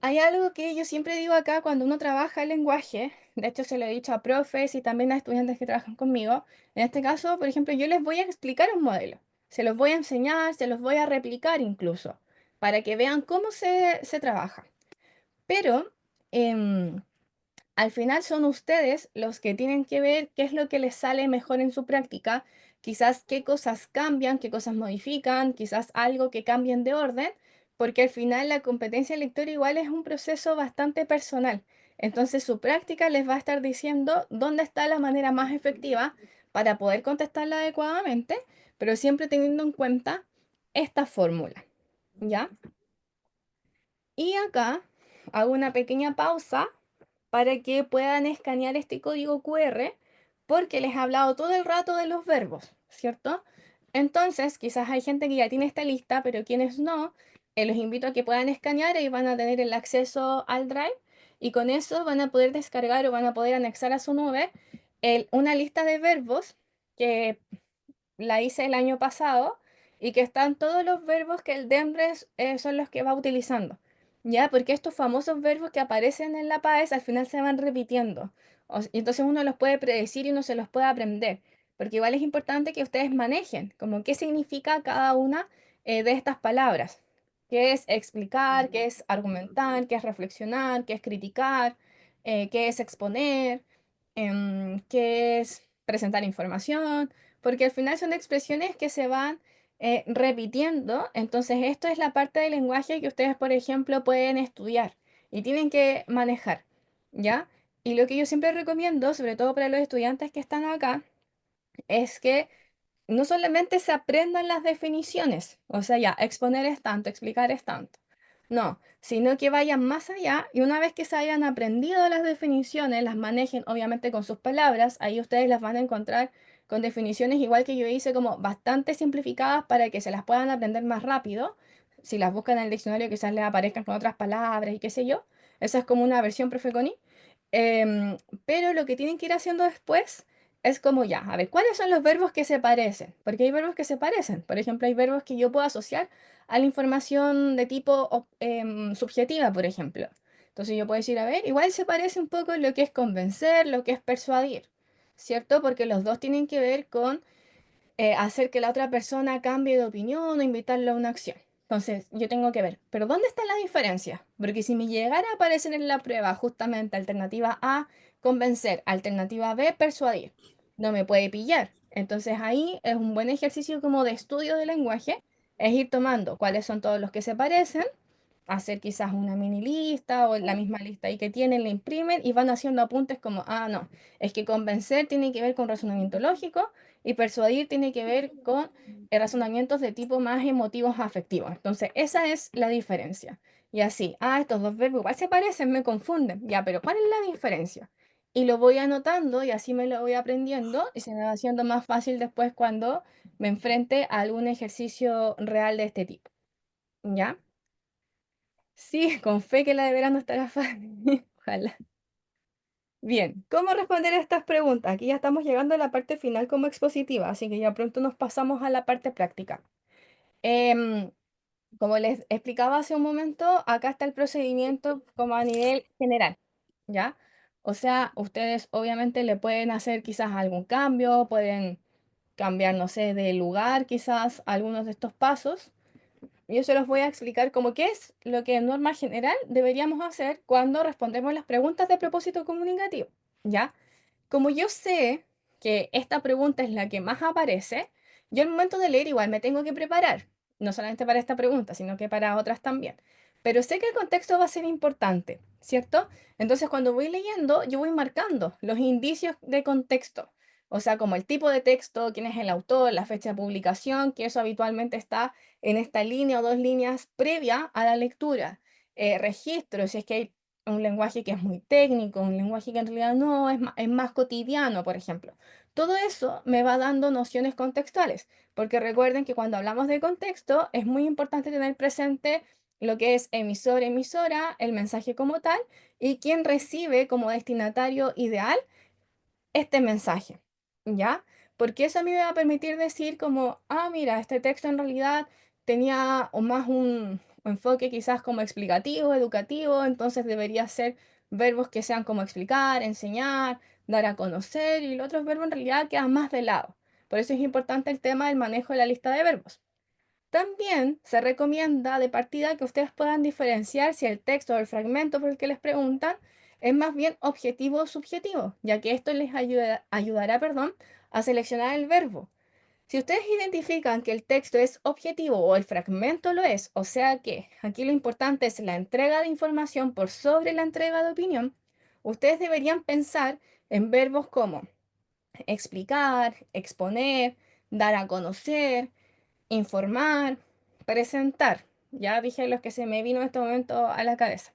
Hay algo que yo siempre digo acá cuando uno trabaja el lenguaje, de hecho se lo he dicho a profes y también a estudiantes que trabajan conmigo. En este caso, por ejemplo, yo les voy a explicar un modelo, se los voy a enseñar, se los voy a replicar incluso, para que vean cómo se trabaja. Pero al final son ustedes los que tienen que ver qué es lo que les sale mejor en su práctica, quizás qué cosas cambian, qué cosas modifican, quizás algo que cambien de orden, porque al final la competencia lectora igual es un proceso bastante personal. Entonces su práctica les va a estar diciendo dónde está la manera más efectiva para poder contestarla adecuadamente, pero siempre teniendo en cuenta esta fórmula, ¿ya? Y acá hago una pequeña pausa para que puedan escanear este código QR porque les he hablado todo el rato de los verbos, ¿cierto? Entonces, quizás hay gente que ya tiene esta lista, pero quienes no, los invito a que puedan escanear y van a tener el acceso al Drive y con eso van a poder descargar o van a poder anexar a su nube una lista de verbos que la hice el año pasado y que están todos los verbos que el Dembres son los que va utilizando. ¿Ya? Porque estos famosos verbos que aparecen en la PAES al final se van repitiendo. Y entonces uno los puede predecir y uno se los puede aprender. Porque igual es importante que ustedes manejen como qué significa cada una de estas palabras. ¿Qué es explicar? ¿Qué es argumentar? ¿Qué es reflexionar? ¿Qué es criticar? ¿Qué es exponer? ¿Qué es presentar información? Porque al final son expresiones que se van repitiendo. Entonces, esto es la parte del lenguaje que ustedes, por ejemplo, pueden estudiar y tienen que manejar, ¿ya? Y lo que yo siempre recomiendo, sobre todo para los estudiantes que están acá, es que no solamente se aprendan las definiciones, o sea, ya, exponer es tanto, explicar es tanto. No, sino que vayan más allá y una vez que se hayan aprendido las definiciones, las manejen obviamente con sus palabras, ahí ustedes las van a encontrar con definiciones igual que yo hice como bastante simplificadas para que se las puedan aprender más rápido. Si las buscan en el diccionario quizás les aparezcan con otras palabras y qué sé yo. Esa es como una versión profe Connie. Em, pero lo que tienen que ir haciendo después es como ya, a ver, ¿cuáles son los verbos que se parecen? Porque hay verbos que se parecen. Por ejemplo, hay verbos que yo puedo asociar a la información de tipo subjetiva, por ejemplo. Entonces yo puedo decir, a ver, igual se parece un poco lo que es convencer, lo que es persuadir, ¿cierto? Porque los dos tienen que ver con hacer que la otra persona cambie de opinión o invitarlo a una acción. Entonces, yo tengo que ver, pero ¿dónde está la diferencia? Porque si me llegara a aparecer en la prueba justamente alternativa A, convencer, alternativa B, persuadir, no me puede pillar. Entonces ahí es un buen ejercicio como de estudio de lenguaje, es ir tomando cuáles son todos los que se parecen, hacer quizás una mini lista o la misma lista ahí que tienen, la imprimen y van haciendo apuntes como, ah, no, es que convencer tiene que ver con razonamiento lógico y persuadir tiene que ver con razonamientos de tipo más emotivos afectivos. Entonces, esa es la diferencia. Y así, ah, estos dos verbos igual se parecen, me confunden. Ya, pero ¿cuál es la diferencia? Y lo voy anotando y así me lo voy aprendiendo y se me va haciendo más fácil después cuando me enfrente a algún ejercicio real de este tipo. ¿Ya? Sí, con fe que la de verano estará fácil. Ojalá. Bien, ¿cómo responder a estas preguntas? Aquí ya estamos llegando a la parte final como expositiva, así que ya pronto nos pasamos a la parte práctica. Em, Como les explicaba hace un momento, acá está el procedimiento como a nivel general, ¿ya? O sea, ustedes obviamente le pueden hacer quizás algún cambio, pueden cambiar, no sé, de lugar quizás algunos de estos pasos. Yo se los voy a explicar como qué es lo que en norma general deberíamos hacer cuando respondemos las preguntas de propósito comunicativo, ¿ya? Como yo sé que esta pregunta es la que más aparece, yo al momento de leer igual me tengo que preparar, no solamente para esta pregunta, sino que para otras también. Pero sé que el contexto va a ser importante, ¿cierto? Entonces cuando voy leyendo, yo voy marcando los indicios de contexto. O sea, como el tipo de texto, quién es el autor, la fecha de publicación, que eso habitualmente está en esta línea o dos líneas previa a la lectura. Registro, si es que hay un lenguaje que es muy técnico, un lenguaje que en realidad no es más cotidiano, por ejemplo. Todo eso me va dando nociones contextuales, porque recuerden que cuando hablamos de contexto es muy importante tener presente lo que es emisor, emisora, el mensaje como tal, y quién recibe como destinatario ideal este mensaje, ¿ya? Porque eso a mí me va a permitir decir como, ah, mira, este texto en realidad tenía o más un enfoque quizás como explicativo, educativo, entonces debería ser verbos que sean como explicar, enseñar, dar a conocer, y los otros verbos en realidad quedan más de lado. Por eso es importante el tema del manejo de la lista de verbos. También se recomienda de partida que ustedes puedan diferenciar si el texto o el fragmento por el que les preguntan es más bien objetivo o subjetivo, ya que esto les ayudará, perdón, a seleccionar el verbo. Si ustedes identifican que el texto es objetivo o el fragmento lo es, o sea que aquí lo importante es la entrega de información por sobre la entrega de opinión, ustedes deberían pensar en verbos como explicar, exponer, dar a conocer, informar, presentar. Ya dije los que se me vino en este momento a la cabeza.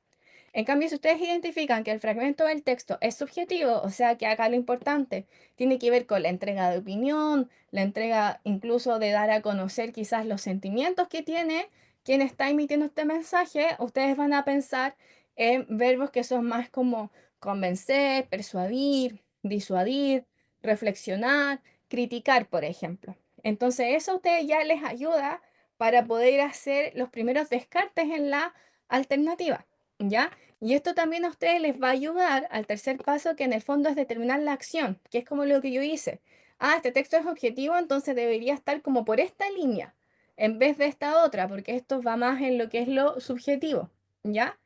En cambio, si ustedes identifican que el fragmento del texto es subjetivo, o sea que acá lo importante tiene que ver con la entrega de opinión, la entrega incluso de dar a conocer quizás los sentimientos que tiene quien está emitiendo este mensaje, ustedes van a pensar en verbos que son más como convencer, persuadir, disuadir, reflexionar, criticar, por ejemplo. Entonces, eso a ustedes ya les ayuda para poder hacer los primeros descartes en la alternativa, ¿ya? Y esto también a ustedes les va a ayudar al tercer paso, que en el fondo es determinar la acción, que es como lo que yo hice. Ah, este texto es objetivo, entonces debería estar como por esta línea, en vez de esta otra, porque esto va más en lo que es lo subjetivo, ¿ya?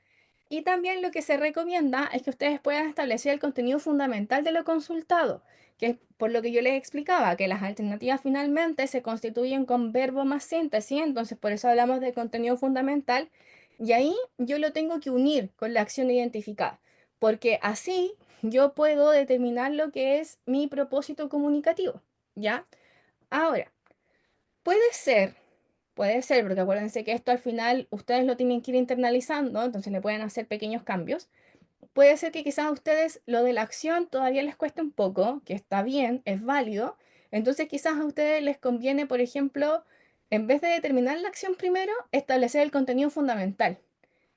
Y también lo que se recomienda es que ustedes puedan establecer el contenido fundamental de lo consultado, que es por lo que yo les explicaba, que las alternativas finalmente se constituyen con verbo más síntesis, entonces por eso hablamos de contenido fundamental, y ahí yo lo tengo que unir con la acción identificada, porque así yo puedo determinar lo que es mi propósito comunicativo, ¿ya? Ahora, puede ser Puede ser, porque acuérdense que esto al final ustedes lo tienen que ir internalizando, entonces le pueden hacer pequeños cambios. Puede ser que quizás a ustedes lo de la acción todavía les cueste un poco, que está bien, es válido. Entonces quizás a ustedes les conviene, por ejemplo, en vez de determinar la acción primero, establecer el contenido fundamental.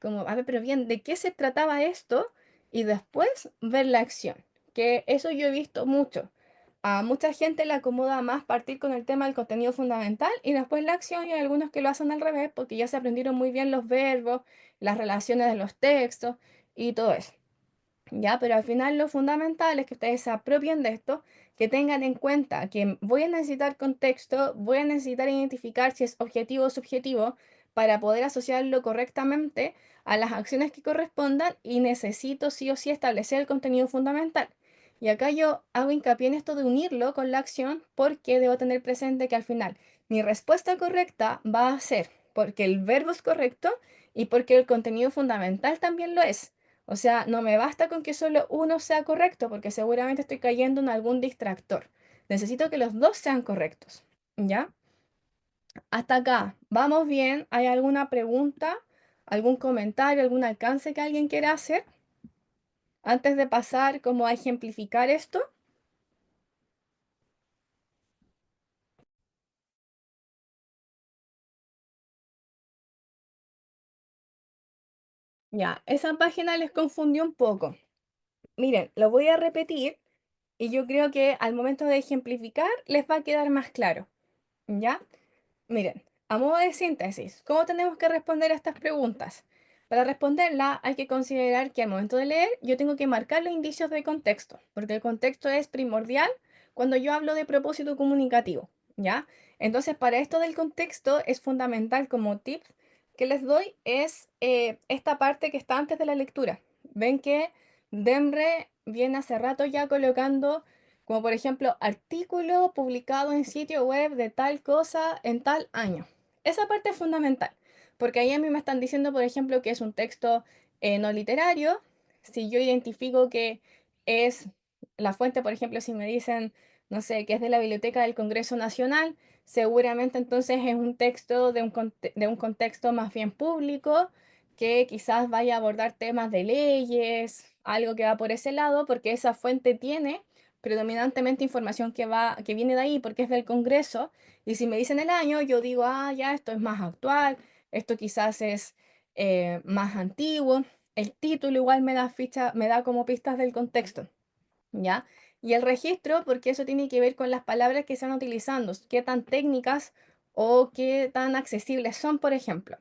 Como, a ver, pero bien, ¿de qué se trataba esto? Y después ver la acción. Que eso yo he visto mucho. A mucha gente le acomoda más partir con el tema del contenido fundamental y después la acción, y hay algunos que lo hacen al revés porque ya se aprendieron muy bien los verbos, las relaciones de los textos y todo eso. Ya, pero al final lo fundamental es que ustedes se apropien de esto, que tengan en cuenta que voy a necesitar contexto, voy a necesitar identificar si es objetivo o subjetivo para poder asociarlo correctamente a las acciones que correspondan, y necesito sí o sí establecer el contenido fundamental. Y acá yo hago hincapié en esto de unirlo con la acción, porque debo tener presente que al final mi respuesta correcta va a ser porque el verbo es correcto y porque el contenido fundamental también lo es. O sea, no me basta con que solo uno sea correcto, porque seguramente estoy cayendo en algún distractor. Necesito que los dos sean correctos. ¿Ya? Hasta acá, ¿vamos bien? ¿Hay alguna pregunta, algún comentario, algún alcance que alguien quiera hacer antes de pasar como a ejemplificar esto? Ya, esa página les confundió un poco. Miren, lo voy a repetir y yo creo que al momento de ejemplificar les va a quedar más claro. ¿Ya? Miren, a modo de síntesis, ¿cómo tenemos que responder a estas preguntas? Para responderla hay que considerar que al momento de leer yo tengo que marcar los indicios de contexto, porque el contexto es primordial cuando yo hablo de propósito comunicativo, ¿ya? Entonces, para esto del contexto es fundamental, como tip que les doy, es esta parte que está antes de la lectura. Ven que Demre viene hace rato ya colocando como por ejemplo, artículo publicado en sitio web de tal cosa en tal año. Esa parte es fundamental, porque ahí a mí me están diciendo, por ejemplo, que es un texto no literario. Si yo identifico que es la fuente, por ejemplo, si me dicen no sé, que es de la Biblioteca del Congreso Nacional, seguramente entonces es un texto de un contexto más bien público, que quizás vaya a abordar temas de leyes, algo que va por ese lado, porque esa fuente tiene predominantemente información que viene de ahí, porque es del Congreso, y si me dicen el año, yo digo, ah, ya, esto es más actual, esto quizás es más antiguo. El título igual me da como pistas del contexto, ¿ya? Y el registro, porque eso tiene que ver con las palabras que se van utilizando, qué tan técnicas o qué tan accesibles son, por ejemplo.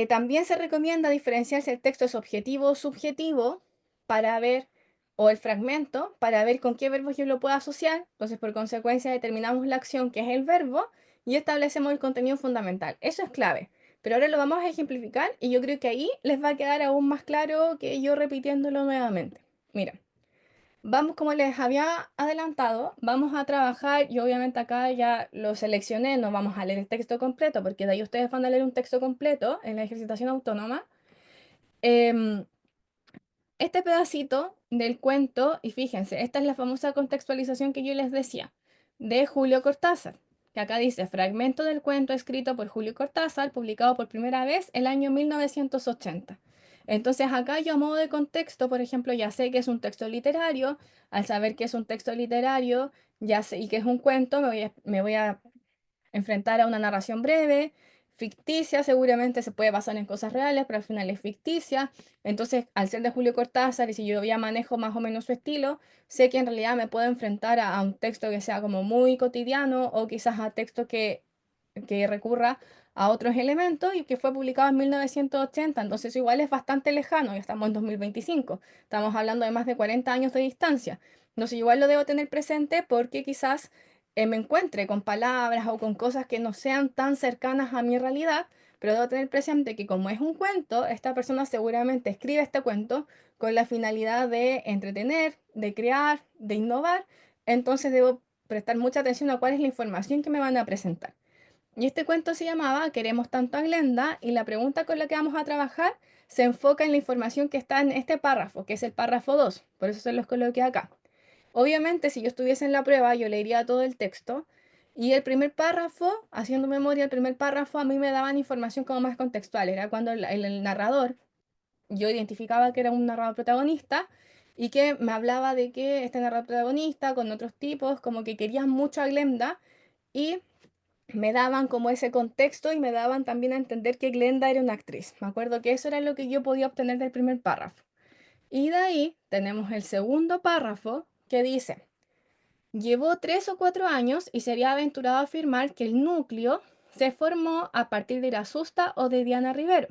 También se recomienda diferenciar si el texto es objetivo o subjetivo para ver, o el fragmento, para ver con qué verbos yo lo puedo asociar. Entonces, por consecuencia, determinamos la acción que es el verbo y establecemos el contenido fundamental. Eso es clave. Pero ahora lo vamos a ejemplificar y yo creo que ahí les va a quedar aún más claro que yo repitiéndolo nuevamente. Mira. Vamos, como les había adelantado, vamos a trabajar y obviamente acá ya lo seleccioné, no vamos a leer el texto completo porque de ahí ustedes van a leer un texto completo en la ejercitación autónoma. Em, este pedacito del cuento, y fíjense, esta es la famosa contextualización que yo les decía, de Julio Cortázar, que acá dice, fragmento del cuento escrito por Julio Cortázar, publicado por primera vez el año 1980. Entonces acá yo a modo de contexto, por ejemplo, ya sé que es un texto literario, al saber que es un texto literario, ya sé y que es un cuento, me voy a enfrentar a una narración breve, ficticia, seguramente se puede basar en cosas reales, pero al final es ficticia. Entonces, al ser de Julio Cortázar, y si yo ya manejo más o menos su estilo, sé que en realidad me puedo enfrentar a un texto que sea como muy cotidiano o quizás a texto que recurra a otros elementos y que fue publicado en 1980. Entonces, igual es bastante lejano, ya estamos en 2025, estamos hablando de más de 40 años de distancia. Entonces, igual lo debo tener presente porque quizás me encuentre con palabras o con cosas que no sean tan cercanas a mi realidad, pero debo tener presente que como es un cuento, esta persona seguramente escribe este cuento con la finalidad de entretener, de crear, de innovar, entonces debo prestar mucha atención a cuál es la información que me van a presentar. Y este cuento se llamaba Queremos tanto a Glenda y la pregunta con la que vamos a trabajar se enfoca en la información que está en este párrafo, que es el párrafo 2, por eso se los coloqué acá. Obviamente, si yo estuviese en la prueba, yo leería todo el texto y el primer párrafo, haciendo memoria, el primer párrafo a mí me daban información como más contextual. Era cuando el narrador, yo identificaba que era un narrador protagonista y que me hablaba de que este narrador protagonista con otros tipos como que querían mucho a Glenda y me daban como ese contexto y me daban también a entender que Glenda era una actriz. Me acuerdo que eso era lo que yo podía obtener del primer párrafo. Y de ahí tenemos el segundo párrafo que dice... Llevó 3 o 4 años y se había aventurado a afirmar que el núcleo se formó a partir de Irasusta o de Diana Rivero.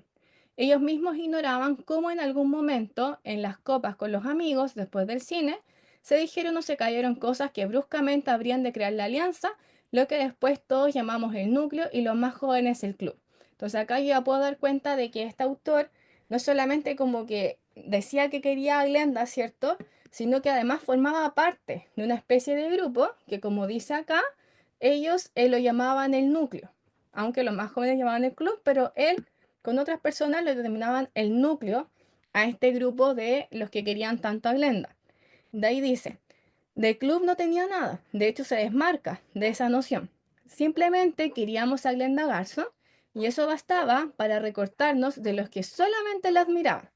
Ellos mismos ignoraban cómo en algún momento, en las copas con los amigos después del cine, se dijeron o se cayeron cosas que bruscamente habrían de crear la alianza, lo que después todos llamamos el núcleo y los más jóvenes el club. Entonces acá yo ya puedo dar cuenta de que este autor no solamente como que decía que quería a Glenda, ¿cierto? Sino que además formaba parte de una especie de grupo que, como dice acá, ellos lo llamaban el núcleo, aunque los más jóvenes llamaban el club, pero él con otras personas lo denominaban el núcleo a este grupo de los que querían tanto a Glenda. De ahí dice, del club no tenía nada, de hecho se desmarca de esa noción. Simplemente queríamos a Glenda Garzo y eso bastaba para recortarnos de los que solamente la admiraban.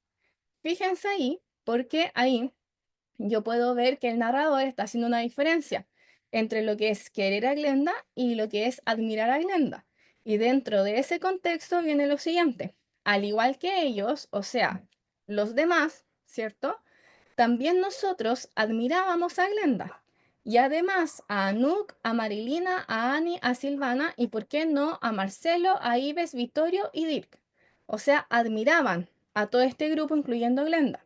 Fíjense ahí, porque ahí yo puedo ver que el narrador está haciendo una diferencia entre lo que es querer a Glenda y lo que es admirar a Glenda. Y dentro de ese contexto viene lo siguiente. Al igual que ellos, o sea, los demás, ¿cierto? También nosotros admirábamos a Glenda. Y además a Anouk, a Marilina, a Annie, a Silvana y, ¿por qué no?, a Marcelo, a Ives, Vittorio y Dirk. O sea, admiraban a todo este grupo, incluyendo a Glenda,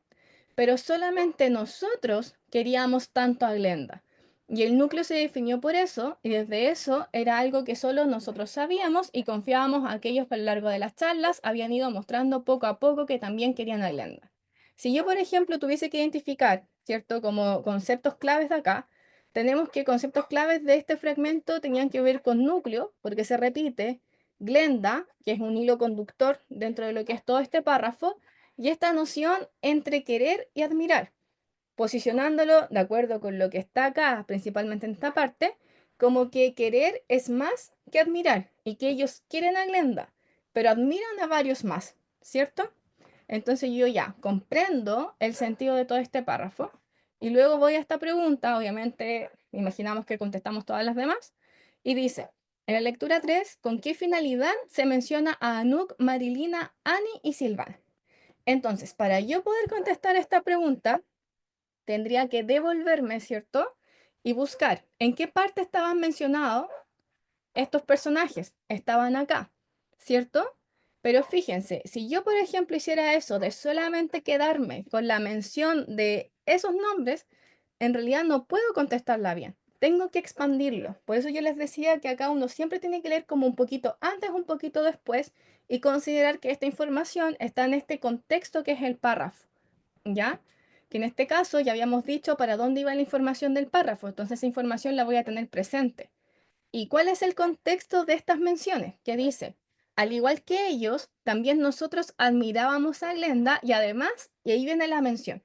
pero solamente nosotros queríamos tanto a Glenda. Y el núcleo se definió por eso, y desde eso era algo que solo nosotros sabíamos y confiábamos a aquellos que a lo largo de las charlas habían ido mostrando poco a poco que también querían a Glenda. Si yo, por ejemplo, tuviese que identificar, ¿cierto?, como conceptos claves de acá, tenemos que conceptos claves de este fragmento tenían que ver con núcleo, porque se repite, Glenda, que es un hilo conductor dentro de lo que es todo este párrafo, y esta noción entre querer y admirar. posicionándolo de acuerdo con lo que está acá, principalmente en esta parte, como que querer es más que admirar y que ellos quieren a Glenda, pero admiran a varios más, ¿cierto? Entonces yo ya comprendo el sentido de todo este párrafo y luego voy a esta pregunta, obviamente imaginamos que contestamos todas las demás, y dice, en la lectura 3, ¿con qué finalidad se menciona a Anuk, Marilina, Annie y Silvana? Entonces, para yo poder contestar esta pregunta, tendría que devolverme, ¿cierto? Y buscar en qué parte estaban mencionados estos personajes. Estaban acá, ¿cierto? Pero fíjense, si yo, por ejemplo, hiciera eso de solamente quedarme con la mención de esos nombres, en realidad no puedo contestarla bien. Tengo que expandirlo. Por eso yo les decía que acá uno siempre tiene que leer como un poquito antes, un poquito después y considerar que esta información está en este contexto que es el párrafo. ¿Ya? Que en este caso ya habíamos dicho para dónde iba la información del párrafo, entonces esa información la voy a tener presente. ¿Y cuál es el contexto de estas menciones? Que dice, al igual que ellos, también nosotros admirábamos a Glenda y además, y ahí viene la mención,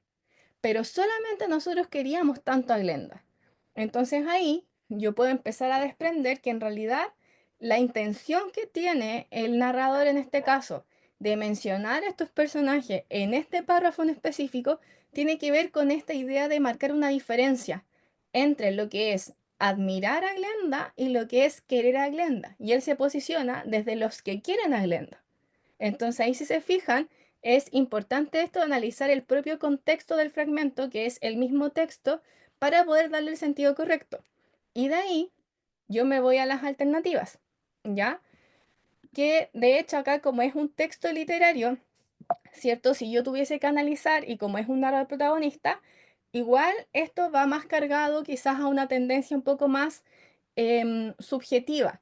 pero solamente nosotros queríamos tanto a Glenda. Entonces ahí yo puedo empezar a desprender que en realidad la intención que tiene el narrador en este caso de mencionar a estos personajes en este párrafo en específico tiene que ver con esta idea de marcar una diferencia entre lo que es admirar a Glenda y lo que es querer a Glenda. Y él se posiciona desde los que quieren a Glenda. Entonces ahí si se fijan, es importante esto de analizar el propio contexto del fragmento, que es el mismo texto, para poder darle el sentido correcto. Y de ahí yo me voy a las alternativas, ¿ya? Que de hecho acá como es un texto literario, ¿cierto? Si yo tuviese que analizar y como es un narrador protagonista, igual esto va más cargado quizás a una tendencia un poco más subjetiva.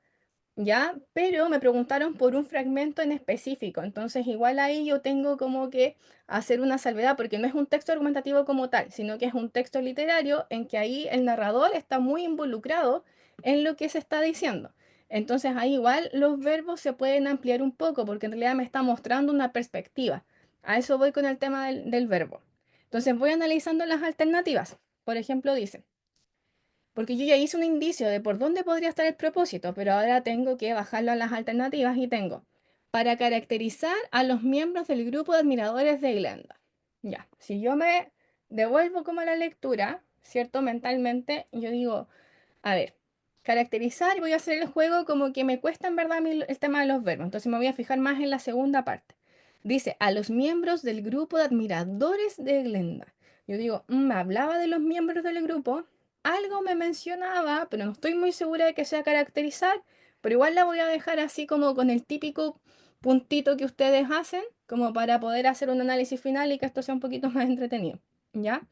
¿Ya? Pero me preguntaron por un fragmento en específico, entonces igual ahí yo tengo como que hacer una salvedad porque no es un texto argumentativo como tal, sino que es un texto literario en que ahí el narrador está muy involucrado en lo que se está diciendo. Entonces ahí igual los verbos se pueden ampliar un poco porque en realidad me está mostrando una perspectiva. A eso voy con el tema del verbo. Entonces voy analizando las alternativas. Por ejemplo, dice, porque yo ya hice un indicio de por dónde podría estar el propósito, pero ahora tengo que bajarlo a las alternativas y tengo para caracterizar a los miembros del grupo de admiradores de Glenda. Ya, si yo me devuelvo como a la lectura, ¿cierto? Mentalmente, yo digo, a ver, caracterizar y voy a hacer el juego como que me cuesta en verdad a mí el tema de los verbos, entonces me voy a fijar más en la segunda parte. Dice, a los miembros del grupo de admiradores de Glenda. Yo digo, me hablaba de los miembros del grupo, algo me mencionaba, pero no estoy muy segura de que sea caracterizar, pero igual la voy a dejar así como con el típico puntito que ustedes hacen, como para poder hacer un análisis final y que esto sea un poquito más entretenido, ¿ya?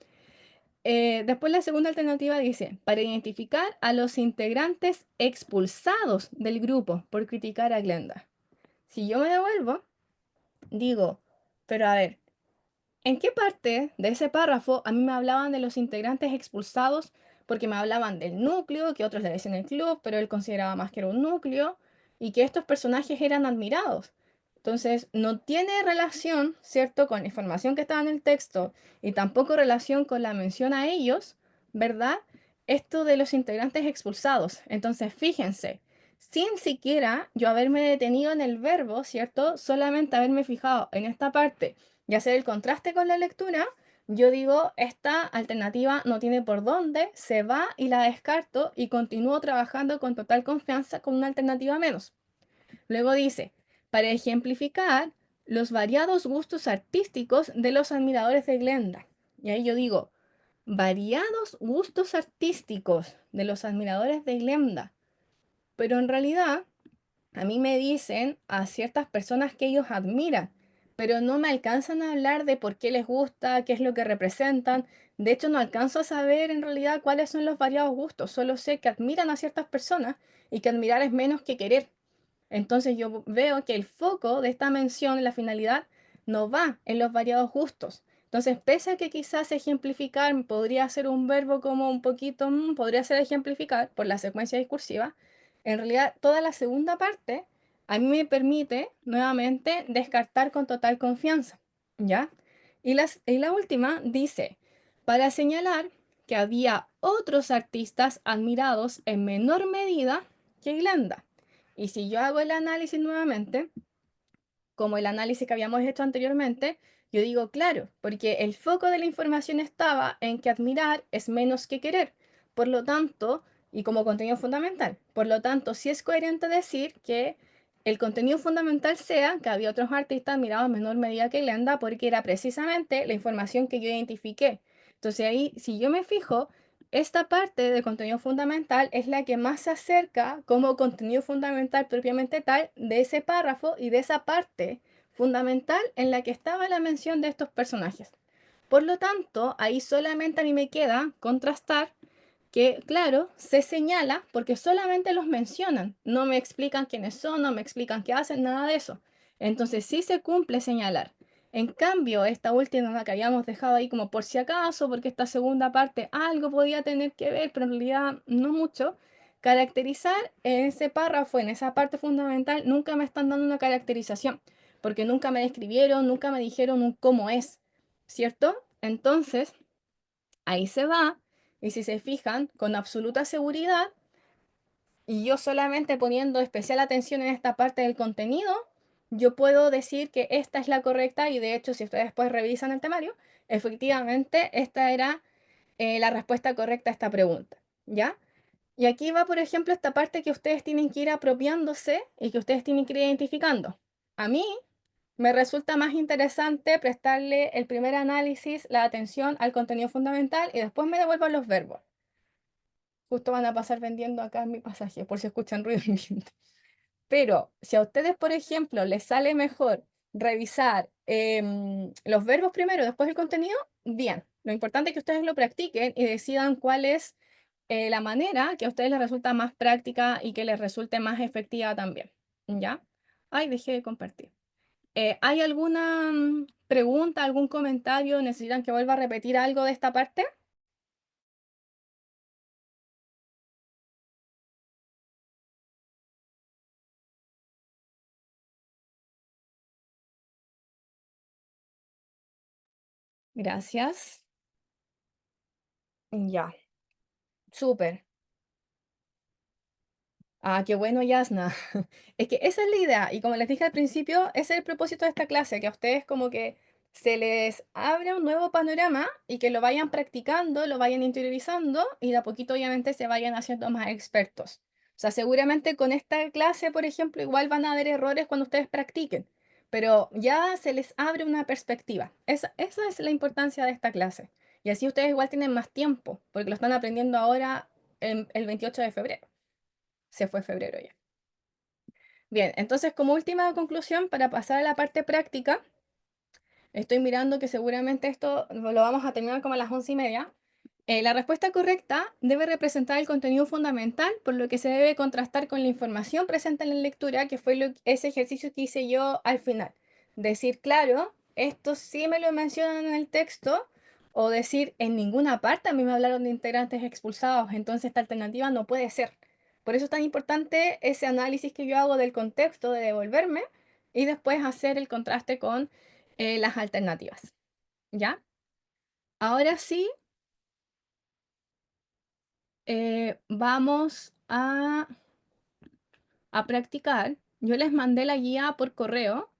Después la segunda alternativa dice, para identificar a los integrantes expulsados del grupo por criticar a Glenda. Si yo me devuelvo, digo, pero a ver, ¿en qué parte de ese párrafo a mí me hablaban de los integrantes expulsados? Porque me hablaban del núcleo, que otros le decían el club, pero él consideraba más que era un núcleo, y que estos personajes eran admirados. Entonces, no tiene relación, ¿cierto?, con la información que estaba en el texto y tampoco relación con la mención a ellos, ¿verdad? Esto de los integrantes expulsados. Entonces, fíjense, sin siquiera yo haberme detenido en el verbo, ¿cierto? Solamente haberme fijado en esta parte y hacer el contraste con la lectura, yo digo, esta alternativa no tiene por dónde, se va y la descarto y continúo trabajando con total confianza con una alternativa menos. Luego dice, para ejemplificar los variados gustos artísticos de los admiradores de Glenda. Y ahí yo digo, variados gustos artísticos de los admiradores de Glenda. Pero en realidad a mí me dicen a ciertas personas que ellos admiran, pero no me alcanzan a hablar de por qué les gusta, qué es lo que representan. De hecho, no alcanzo a saber en realidad cuáles son los variados gustos. Solo sé que admiran a ciertas personas y que admirar es menos que querer. Entonces yo veo que el foco de esta mención, la finalidad, no va en los variados gustos. Entonces, pese a que quizás ejemplificar podría ser un verbo como un poquito, podría ser ejemplificar por la secuencia discursiva, en realidad toda la segunda parte a mí me permite nuevamente descartar con total confianza, ¿ya? Y la última dice, para señalar que había otros artistas admirados en menor medida que Glenda. Y si yo hago el análisis nuevamente, como el análisis que habíamos hecho anteriormente, yo digo, claro, porque el foco de la información estaba en que admirar es menos que querer. Por lo tanto, y como contenido fundamental, por lo tanto, sí es coherente decir que el contenido fundamental sea que había otros artistas admirados en menor medida que Glenda, porque era precisamente la información que yo identifiqué. Entonces ahí, si yo me fijo, esta parte de contenido fundamental es la que más se acerca como contenido fundamental propiamente tal de ese párrafo y de esa parte fundamental en la que estaba la mención de estos personajes. Por lo tanto, ahí solamente a mí me queda contrastar que, claro, se señala porque solamente los mencionan, no me explican quiénes son, no me explican qué hacen, nada de eso. Entonces sí se cumple señalar. En cambio, esta última que habíamos dejado ahí como por si acaso, porque esta segunda parte algo podía tener que ver, pero en realidad no mucho, caracterizar en ese párrafo, en esa parte fundamental, nunca me están dando una caracterización, porque nunca me describieron, nunca me dijeron un cómo es, ¿cierto? Entonces, ahí se va, y si se fijan, con absoluta seguridad, y yo solamente poniendo especial atención en esta parte del contenido, yo puedo decir que esta es la correcta y de hecho si ustedes después revisan el temario, efectivamente esta era la respuesta correcta a esta pregunta, ¿ya? Y aquí va, por ejemplo, esta parte que ustedes tienen que ir apropiándose y que ustedes tienen que ir identificando. A mí me resulta más interesante prestarle el primer análisis, la atención al contenido fundamental y después me devuelvo a los verbos. Justo van a pasar vendiendo acá en mi pasaje, por si escuchan ruido ambiente. Pero si a ustedes, por ejemplo, les sale mejor revisar los verbos primero, después el contenido, bien. Lo importante es que ustedes lo practiquen y decidan cuál es la manera que a ustedes les resulta más práctica y que les resulte más efectiva también. ¿Ya? Ay, dejé de compartir. ¿Hay alguna pregunta, algún comentario? ¿Necesitan que vuelva a repetir algo de esta parte? Gracias. Ya, súper. Ah, qué bueno, Yasna. Es que esa es la idea. Y como les dije al principio, ese es el propósito de esta clase, que a ustedes como que se les abra un nuevo panorama y que lo vayan practicando, lo vayan interiorizando y de a poquito obviamente se vayan haciendo más expertos. O sea, seguramente con esta clase, por ejemplo, igual van a haber errores cuando ustedes practiquen, pero ya se les abre una perspectiva. Esa es la importancia de esta clase. Y así ustedes igual tienen más tiempo, porque lo están aprendiendo ahora el 28 de febrero. Se fue febrero ya. Bien, entonces como última conclusión, para pasar a la parte práctica, estoy mirando que seguramente esto lo vamos a terminar como a las 11:30. La respuesta correcta debe representar el contenido fundamental, por lo que se debe contrastar con la información presente en la lectura, que fue ese ejercicio que hice yo al final. Decir, claro, esto sí me lo mencionan en el texto, o decir, en ninguna parte a mí me hablaron de integrantes expulsados, entonces esta alternativa no puede ser. Por eso es tan importante ese análisis que yo hago del contexto, de devolverme, y después hacer el contraste con las alternativas. ¿Ya? Ahora sí, vamos a practicar. Yo les mandé la guía por correo,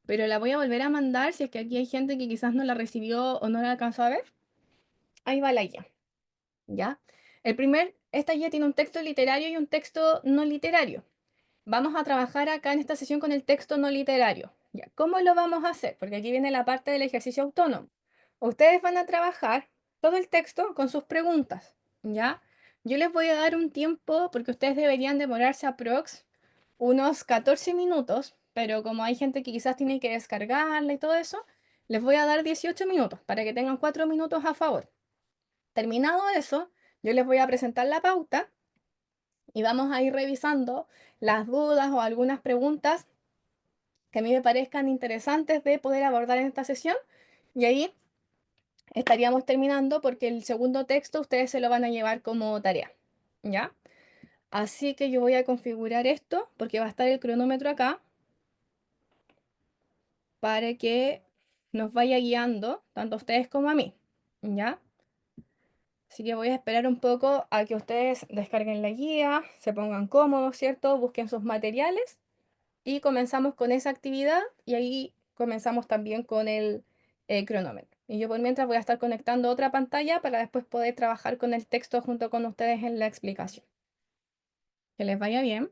pero la voy a volver a mandar si es que aquí hay gente que quizás no la recibió o no la alcanzó a ver. Ahí va la guía, ¿ya? Esta guía tiene un texto literario y un texto no literario. Vamos a trabajar acá en esta sesión con el texto no literario. ¿Ya? ¿Cómo lo vamos a hacer? Porque aquí viene la parte del ejercicio autónomo. Ustedes van a trabajar todo el texto con sus preguntas, ¿ya? Yo les voy a dar un tiempo porque ustedes deberían demorarse aprox unos 14 minutos, pero como hay gente que quizás tiene que descargarla y todo eso, les voy a dar 18 minutos para que tengan 4 minutos a favor. Terminado eso, yo les voy a presentar la pauta y vamos a ir revisando las dudas o algunas preguntas que a mí me parezcan interesantes de poder abordar en esta sesión. Y ahí estaríamos terminando porque el segundo texto ustedes se lo van a llevar como tarea. ¿Ya? Así que yo voy a configurar esto porque va a estar el cronómetro acá para que nos vaya guiando tanto a ustedes como a mí. ¿Ya? Así que voy a esperar un poco a que ustedes descarguen la guía, se pongan cómodos, ¿cierto? Busquen sus materiales y comenzamos con esa actividad y ahí comenzamos también con el cronómetro. Y yo por mientras voy a estar conectando otra pantalla para después poder trabajar con el texto junto con ustedes en la explicación. Que les vaya bien.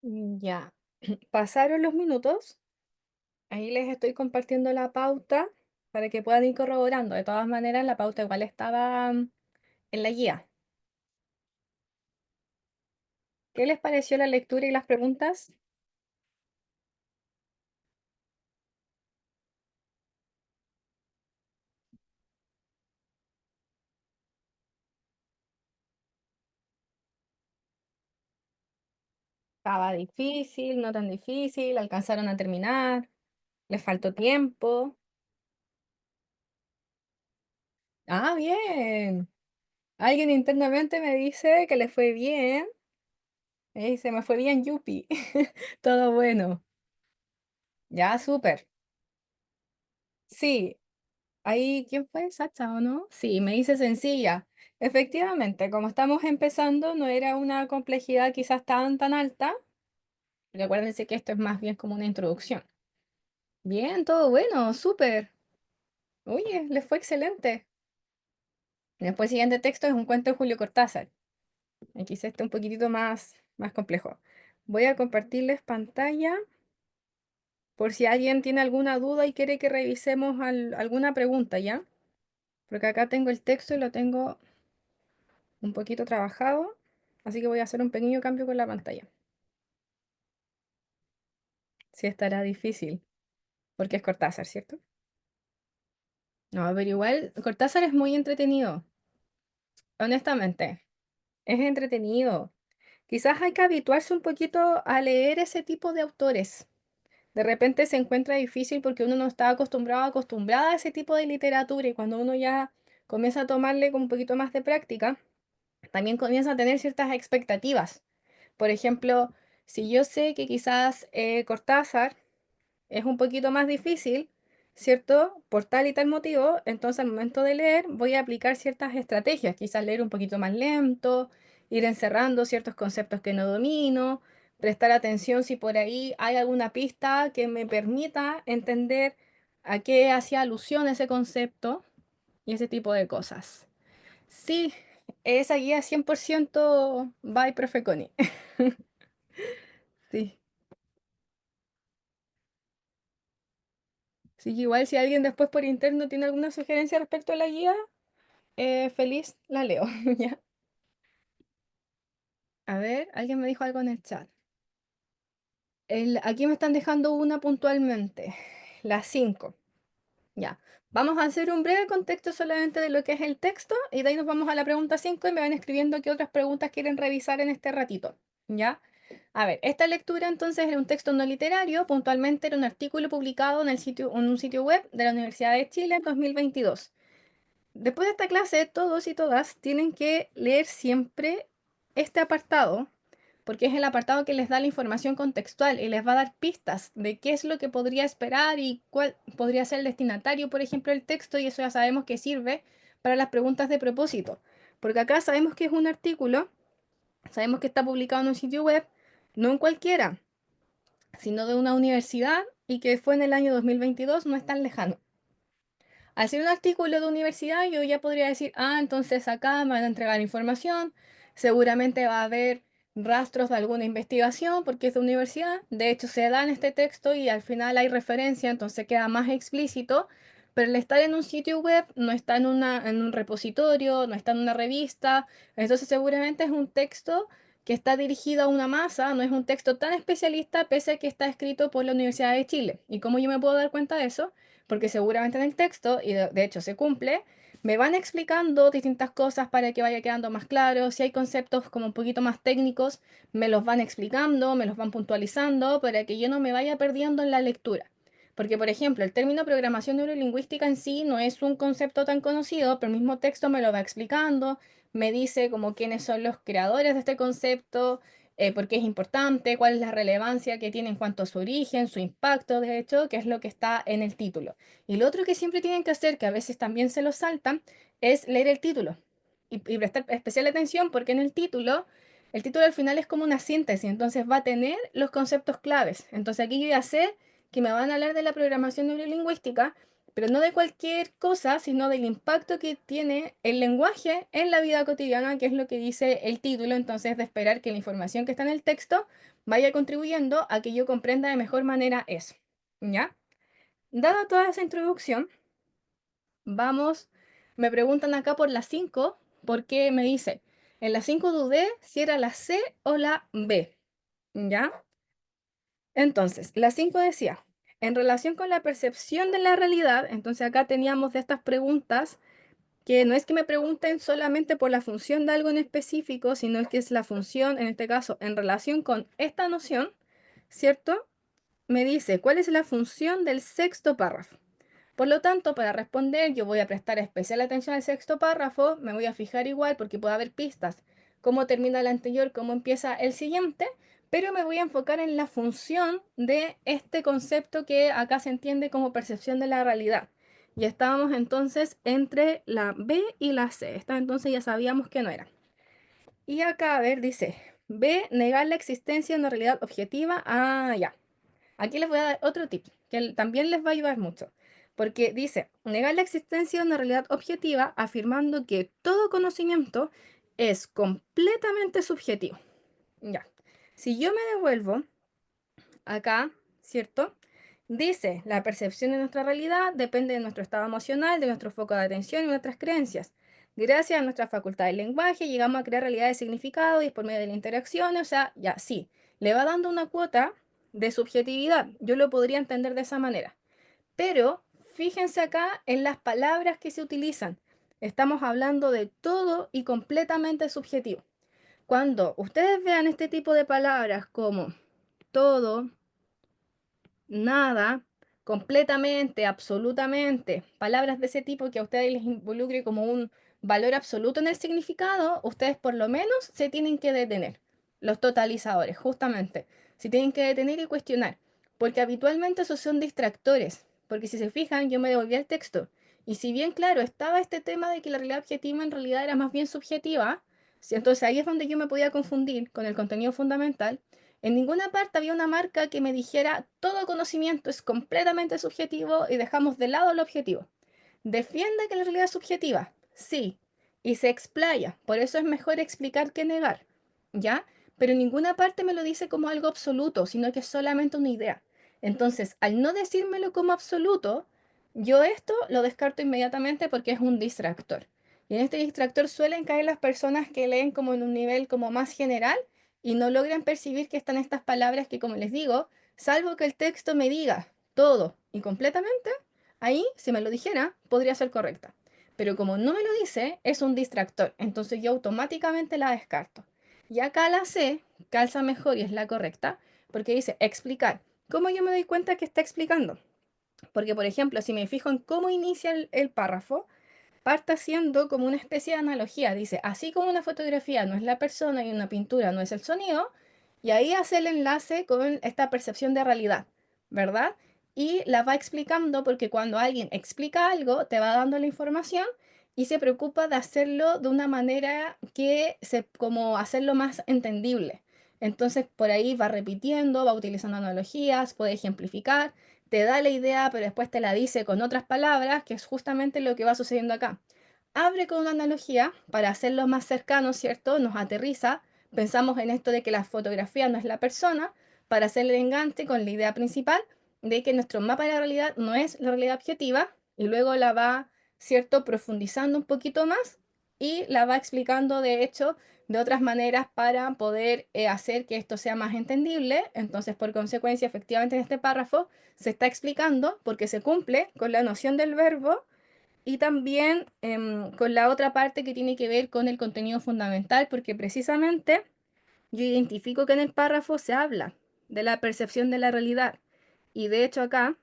Ya, pasaron los minutos. Ahí les estoy compartiendo la pauta para que puedan ir corroborando. De todas maneras, la pauta igual estaba en la guía. ¿Qué les pareció la lectura y las preguntas? Estaba difícil, no tan difícil, alcanzaron a terminar, les faltó tiempo. Ah, bien. Alguien internamente me dice que le fue bien. Me dice, me fue bien, Yupi. Todo bueno. Ya, súper. Sí, ahí, ¿quién fue? Sacha, ¿o no? Sí, me dice sencilla. Efectivamente, como estamos empezando, no era una complejidad quizás tan alta. Recuérdense que esto es más bien como una introducción. Bien, todo bueno, súper. Oye, les fue excelente. Después el siguiente texto es un cuento de Julio Cortázar. Aquí se está un poquitito más complejo. Voy a compartirles pantalla por si alguien tiene alguna duda y quiere que revisemos alguna pregunta, ¿ya? Porque acá tengo el texto y lo tengo un poquito trabajado, así que voy a hacer un pequeño cambio con la pantalla. Sí estará difícil, porque es Cortázar, ¿cierto? No, pero igual Cortázar es muy entretenido, honestamente. Es entretenido. Quizás hay que habituarse un poquito a leer ese tipo de autores. De repente se encuentra difícil porque uno no está acostumbrada a ese tipo de literatura y cuando uno ya comienza a tomarle con un poquito más de práctica, también comienza a tener ciertas expectativas. Por ejemplo, si yo sé que quizás Cortázar es un poquito más difícil, ¿cierto? Por tal y tal motivo, entonces al momento de leer voy a aplicar ciertas estrategias, quizás leer un poquito más lento, ir encerrando ciertos conceptos que no domino, prestar atención si por ahí hay alguna pista que me permita entender a qué hacía alusión ese concepto y ese tipo de cosas. Sí, esa guía 100% by Profe Connie. Sí. Sí, igual si alguien después por interno tiene alguna sugerencia respecto a la guía, feliz la leo, ¿ya? A ver, alguien me dijo algo en el chat. Aquí me están dejando una puntualmente, las 5. Ya. Vamos a hacer un breve contexto solamente de lo que es el texto y de ahí nos vamos a la pregunta 5 y me van escribiendo qué otras preguntas quieren revisar en este ratito, ¿ya? A ver, esta lectura entonces era un texto no literario, puntualmente era un artículo publicado en un sitio web de la Universidad de Chile en 2022. Después de esta clase, todos y todas tienen que leer siempre este apartado, porque es el apartado que les da la información contextual y les va a dar pistas de qué es lo que podría esperar y cuál podría ser el destinatario, por ejemplo, del texto, y eso ya sabemos que sirve para las preguntas de propósito. Porque acá sabemos que es un artículo, sabemos que está publicado en un sitio web, no en cualquiera, sino de una universidad y que fue en el año 2022, no es tan lejano. Al ser un artículo de universidad, yo ya podría decir, ah, entonces acá me van a entregar información, seguramente va a haber rastros de alguna investigación porque es de universidad, de hecho se da en este texto y al final hay referencia, entonces queda más explícito, pero el estar en un sitio web no está en un repositorio, no está en una revista, entonces seguramente es un texto que está dirigido a una masa, no es un texto tan especialista pese a que está escrito por la Universidad de Chile. ¿Y cómo yo me puedo dar cuenta de eso? Porque seguramente en el texto, y de hecho se cumple, me van explicando distintas cosas para que vaya quedando más claro. Si hay conceptos como un poquito más técnicos, me los van explicando, me los van puntualizando para que yo no me vaya perdiendo en la lectura. Porque, por ejemplo, el término programación neurolingüística en sí no es un concepto tan conocido, pero el mismo texto me lo va explicando, me dice como quiénes son los creadores de este concepto, por qué es importante, cuál es la relevancia que tiene en cuanto a su origen, su impacto, de hecho, que es lo que está en el título. Y lo otro que siempre tienen que hacer, que a veces también se lo saltan, es leer el título y prestar especial atención porque en el título al final es como una síntesis, entonces va a tener los conceptos claves. Entonces aquí yo ya sé que me van a hablar de la programación neurolingüística, pero no de cualquier cosa, sino del impacto que tiene el lenguaje en la vida cotidiana, que es lo que dice el título. Entonces, de esperar que la información que está en el texto vaya contribuyendo a que yo comprenda de mejor manera eso, ¿ya? Dada toda esa introducción, vamos, me preguntan acá por la 5 porque me dice, en la 5 dudé si era la C o la B, ¿ya? Entonces, la 5 decía, en relación con la percepción de la realidad, entonces acá teníamos de estas preguntas que no es que me pregunten solamente por la función de algo en específico, sino es que es la función, en este caso, en relación con esta noción, ¿cierto? Me dice, ¿cuál es la función del sexto párrafo? Por lo tanto, para responder, yo voy a prestar especial atención al sexto párrafo, me voy a fijar igual porque puede haber pistas, cómo termina el anterior, cómo empieza el siguiente, pero me voy a enfocar en la función de este concepto que acá se entiende como percepción de la realidad. Y estábamos entonces entre la B y la C. Esta entonces ya sabíamos que no era. Y acá, a ver, dice, B, negar la existencia de una realidad objetiva. Ah, ya. Aquí les voy a dar otro tip que también les va a ayudar mucho, porque dice, negar la existencia de una realidad objetiva afirmando que todo conocimiento es completamente subjetivo. Ya, si yo me devuelvo acá, ¿cierto? Dice, la percepción de nuestra realidad depende de nuestro estado emocional, de nuestro foco de atención y nuestras creencias. Gracias a nuestra facultad del lenguaje llegamos a crear realidades de significado y es por medio de la interacción, o sea, ya sí, le va dando una cuota de subjetividad. Yo lo podría entender de esa manera. Pero fíjense acá en las palabras que se utilizan. Estamos hablando de todo y completamente subjetivo. Cuando ustedes vean este tipo de palabras como todo, nada, completamente, absolutamente, palabras de ese tipo que a ustedes les involucre como un valor absoluto en el significado, ustedes por lo menos se tienen que detener. Los totalizadores, justamente, se tienen que detener y cuestionar, porque habitualmente esos son distractores, porque si se fijan, yo me devolví al texto, y si bien, claro, estaba este tema de que la realidad objetiva en realidad era más bien subjetiva, entonces ahí es donde yo me podía confundir con el contenido fundamental. En ninguna parte había una marca que me dijera todo conocimiento es completamente subjetivo y dejamos de lado el objetivo. Defiende que la realidad es subjetiva, sí, y se explaya, por eso es mejor explicar que negar, ¿ya? Pero en ninguna parte me lo dice como algo absoluto, sino que es solamente una idea. Entonces, al no decírmelo como absoluto, yo esto lo descarto inmediatamente porque es un distractor. Y en este distractor suelen caer las personas que leen como en un nivel como más general y no logran percibir que están estas palabras que, como les digo, salvo que el texto me diga todo y completamente, ahí, si me lo dijera, podría ser correcta. Pero como no me lo dice, es un distractor, entonces yo automáticamente la descarto. Y acá la C calza mejor y es la correcta, porque dice explicar. ¿Cómo yo me doy cuenta que está explicando? Porque, por ejemplo, si me fijo en cómo inicia el párrafo, parte haciendo como una especie de analogía. Dice, así como una fotografía no es la persona y una pintura no es el sonido, y ahí hace el enlace con esta percepción de realidad, ¿verdad? Y la va explicando porque cuando alguien explica algo, te va dando la información y se preocupa de hacerlo de una manera que se, como hacerlo más entendible. Entonces, por ahí va repitiendo, va utilizando analogías, puede ejemplificar, te da la idea, pero después te la dice con otras palabras, que es justamente lo que va sucediendo acá. Abre con una analogía para hacerlo más cercano, ¿cierto? Nos aterriza, pensamos en esto de que la fotografía no es la persona, para hacer el enganche con la idea principal de que nuestro mapa de la realidad no es la realidad objetiva, y luego la va, ¿cierto?, profundizando un poquito más y la va explicando, de hecho, de otras maneras para poder hacer que esto sea más entendible. Entonces, por consecuencia, efectivamente en este párrafo se está explicando porque se cumple con la noción del verbo y también con la otra parte que tiene que ver con el contenido fundamental, porque precisamente yo identifico que en el párrafo se habla de la percepción de la realidad. Y de hecho acá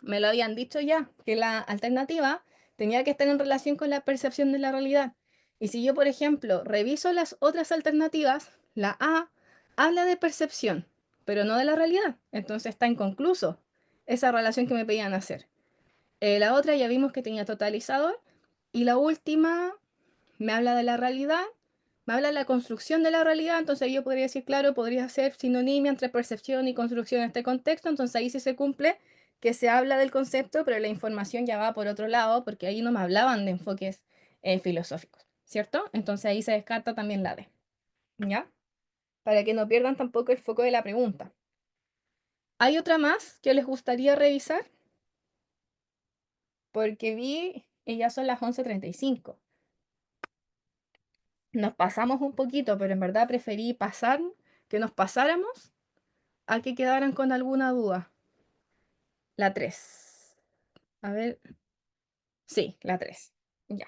me lo habían dicho ya, que la alternativa tenía que estar en relación con la percepción de la realidad. Y si yo, por ejemplo, reviso las otras alternativas, la A habla de percepción, pero no de la realidad. Entonces está inconcluso esa relación que me pedían hacer. La otra ya vimos que tenía totalizador. Y la última me habla de la realidad, me habla de la construcción de la realidad. Entonces yo podría decir, claro, podría ser sinonimia entre percepción y construcción en este contexto. Entonces ahí sí se cumple que se habla del concepto, pero la información ya va por otro lado, porque ahí no me hablaban de enfoques filosóficos, ¿cierto? Entonces ahí se descarta también la D, ¿ya? para que no pierdan tampoco el foco de la pregunta. ¿Hay otra más que les gustaría revisar? Porque vi y ya son las 11:35. Nos pasamos un poquito, pero en verdad preferí pasar, que nos pasáramos, a que quedaran con alguna duda. La 3. A ver, sí, la 3. Ya.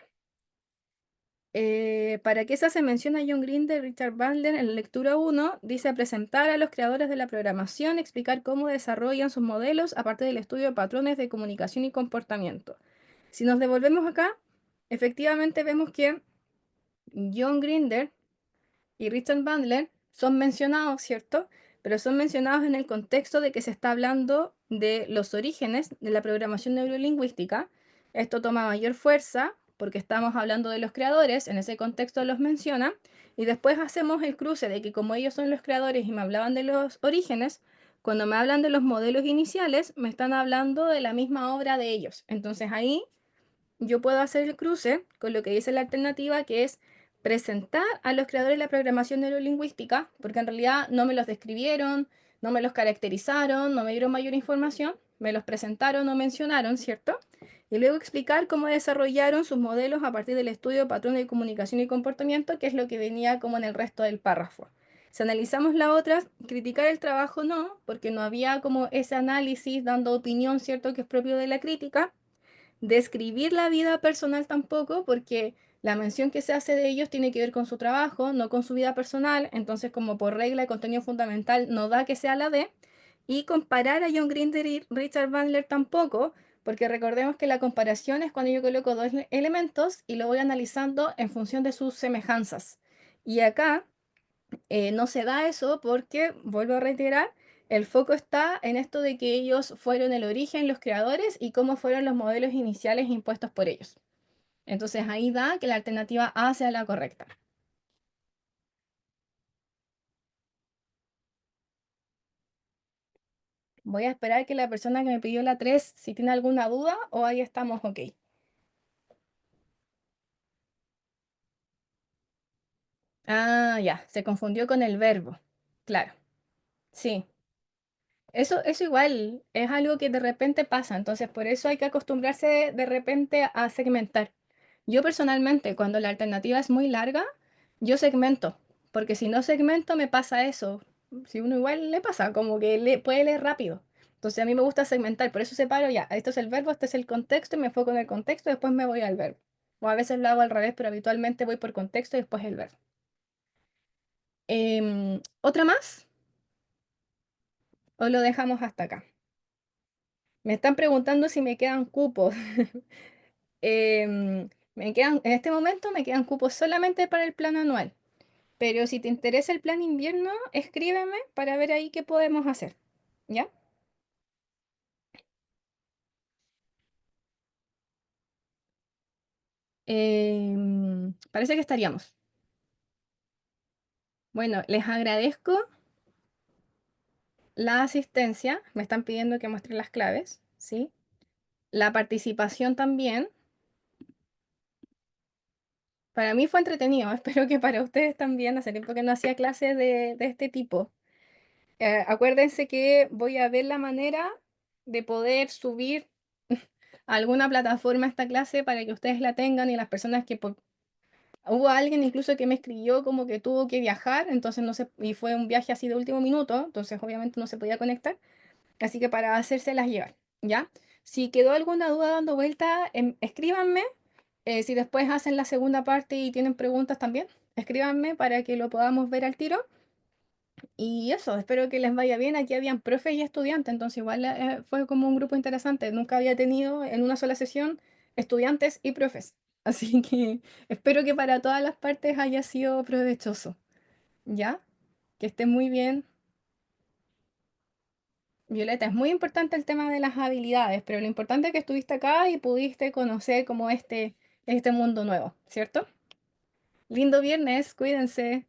¿Para qué se hace mención a John Green de Richard Bandler en la lectura 1? Dice presentar a los creadores de la programación, explicar cómo desarrollan sus modelos a partir del estudio de patrones de comunicación y comportamiento. Si nos devolvemos acá, efectivamente vemos que John Grinder y Richard Bandler son mencionados, ¿cierto? Pero son mencionados en el contexto de que se está hablando de los orígenes de la programación neurolingüística. Esto toma mayor fuerza porque estamos hablando de los creadores, en ese contexto los menciona, y después hacemos el cruce de que como ellos son los creadores y me hablaban de los orígenes, cuando me hablan de los modelos iniciales, me están hablando de la misma obra de ellos. Entonces ahí yo puedo hacer el cruce con lo que dice la alternativa, que es presentar a los creadores de la programación neurolingüística, porque en realidad no me los describieron, no me los caracterizaron, no me dieron mayor información, me los presentaron o mencionaron, ¿cierto? Y luego explicar cómo desarrollaron sus modelos a partir del estudio de patrones de comunicación y comportamiento, que es lo que venía como en el resto del párrafo. Si analizamos la otra, criticar el trabajo no, porque no había como ese análisis dando opinión, ¿cierto? Que es propio de la crítica. Describir la vida personal tampoco, porque la mención que se hace de ellos tiene que ver con su trabajo, no con su vida personal, entonces como por regla de contenido fundamental no da que sea la D. Y comparar a John Grinder y Richard Bandler tampoco, porque recordemos que la comparación es cuando yo coloco dos elementos y lo voy analizando en función de sus semejanzas. Y acá no se da eso porque, vuelvo a reiterar, el foco está en esto de que ellos fueron el origen, los creadores y cómo fueron los modelos iniciales impuestos por ellos. Entonces ahí da que la alternativa A sea la correcta. Voy a esperar que la persona que me pidió la 3, si tiene alguna duda, o ahí estamos ok. Ah, ya, se confundió con el verbo. Claro, sí. Eso igual es algo que de repente pasa, entonces por eso hay que acostumbrarse de repente a segmentar. Yo personalmente, cuando la alternativa es muy larga, yo segmento, porque si no segmento me pasa eso. Si uno igual le pasa, como que puede leer rápido. Entonces a mí me gusta segmentar, por eso separo ya, esto es el verbo, este es el contexto y me enfoco en el contexto y después me voy al verbo. O a veces lo hago al revés, pero habitualmente voy por contexto y después el verbo. ¿Otra más? ¿O lo dejamos hasta acá? Me están preguntando si me quedan cupos. En este momento me quedan cupos solamente para el plan anual. Pero si te interesa el plan invierno, escríbeme para ver ahí qué podemos hacer. ¿Ya? Parece que estaríamos. Bueno, les agradezco la asistencia. Me están pidiendo que muestre las claves, ¿sí? La participación también. Para mí fue entretenido. Espero que para ustedes también. Hace tiempo que no hacía clases de este tipo. Acuérdense que voy a ver la manera de poder subir a alguna plataforma esta clase para que ustedes la tengan y las personas que hubo alguien incluso que me escribió como que tuvo que viajar, entonces no sé, y fue un viaje así de último minuto, entonces obviamente no se podía conectar, así que para hacérselas llevar, ¿ya? Si quedó alguna duda dando vuelta, escríbanme. Si después hacen la segunda parte y tienen preguntas también, escríbanme para que lo podamos ver al tiro. Y eso, espero que les vaya bien. Aquí habían profes y estudiantes, entonces igual fue como un grupo interesante. Nunca había tenido en una sola sesión estudiantes y profes. Así que espero que para todas las partes haya sido provechoso. ¿Ya? Que estén muy bien. Violeta, es muy importante el tema de las habilidades, pero lo importante es que estuviste acá y pudiste conocer como este mundo nuevo, ¿cierto? Lindo viernes, cuídense.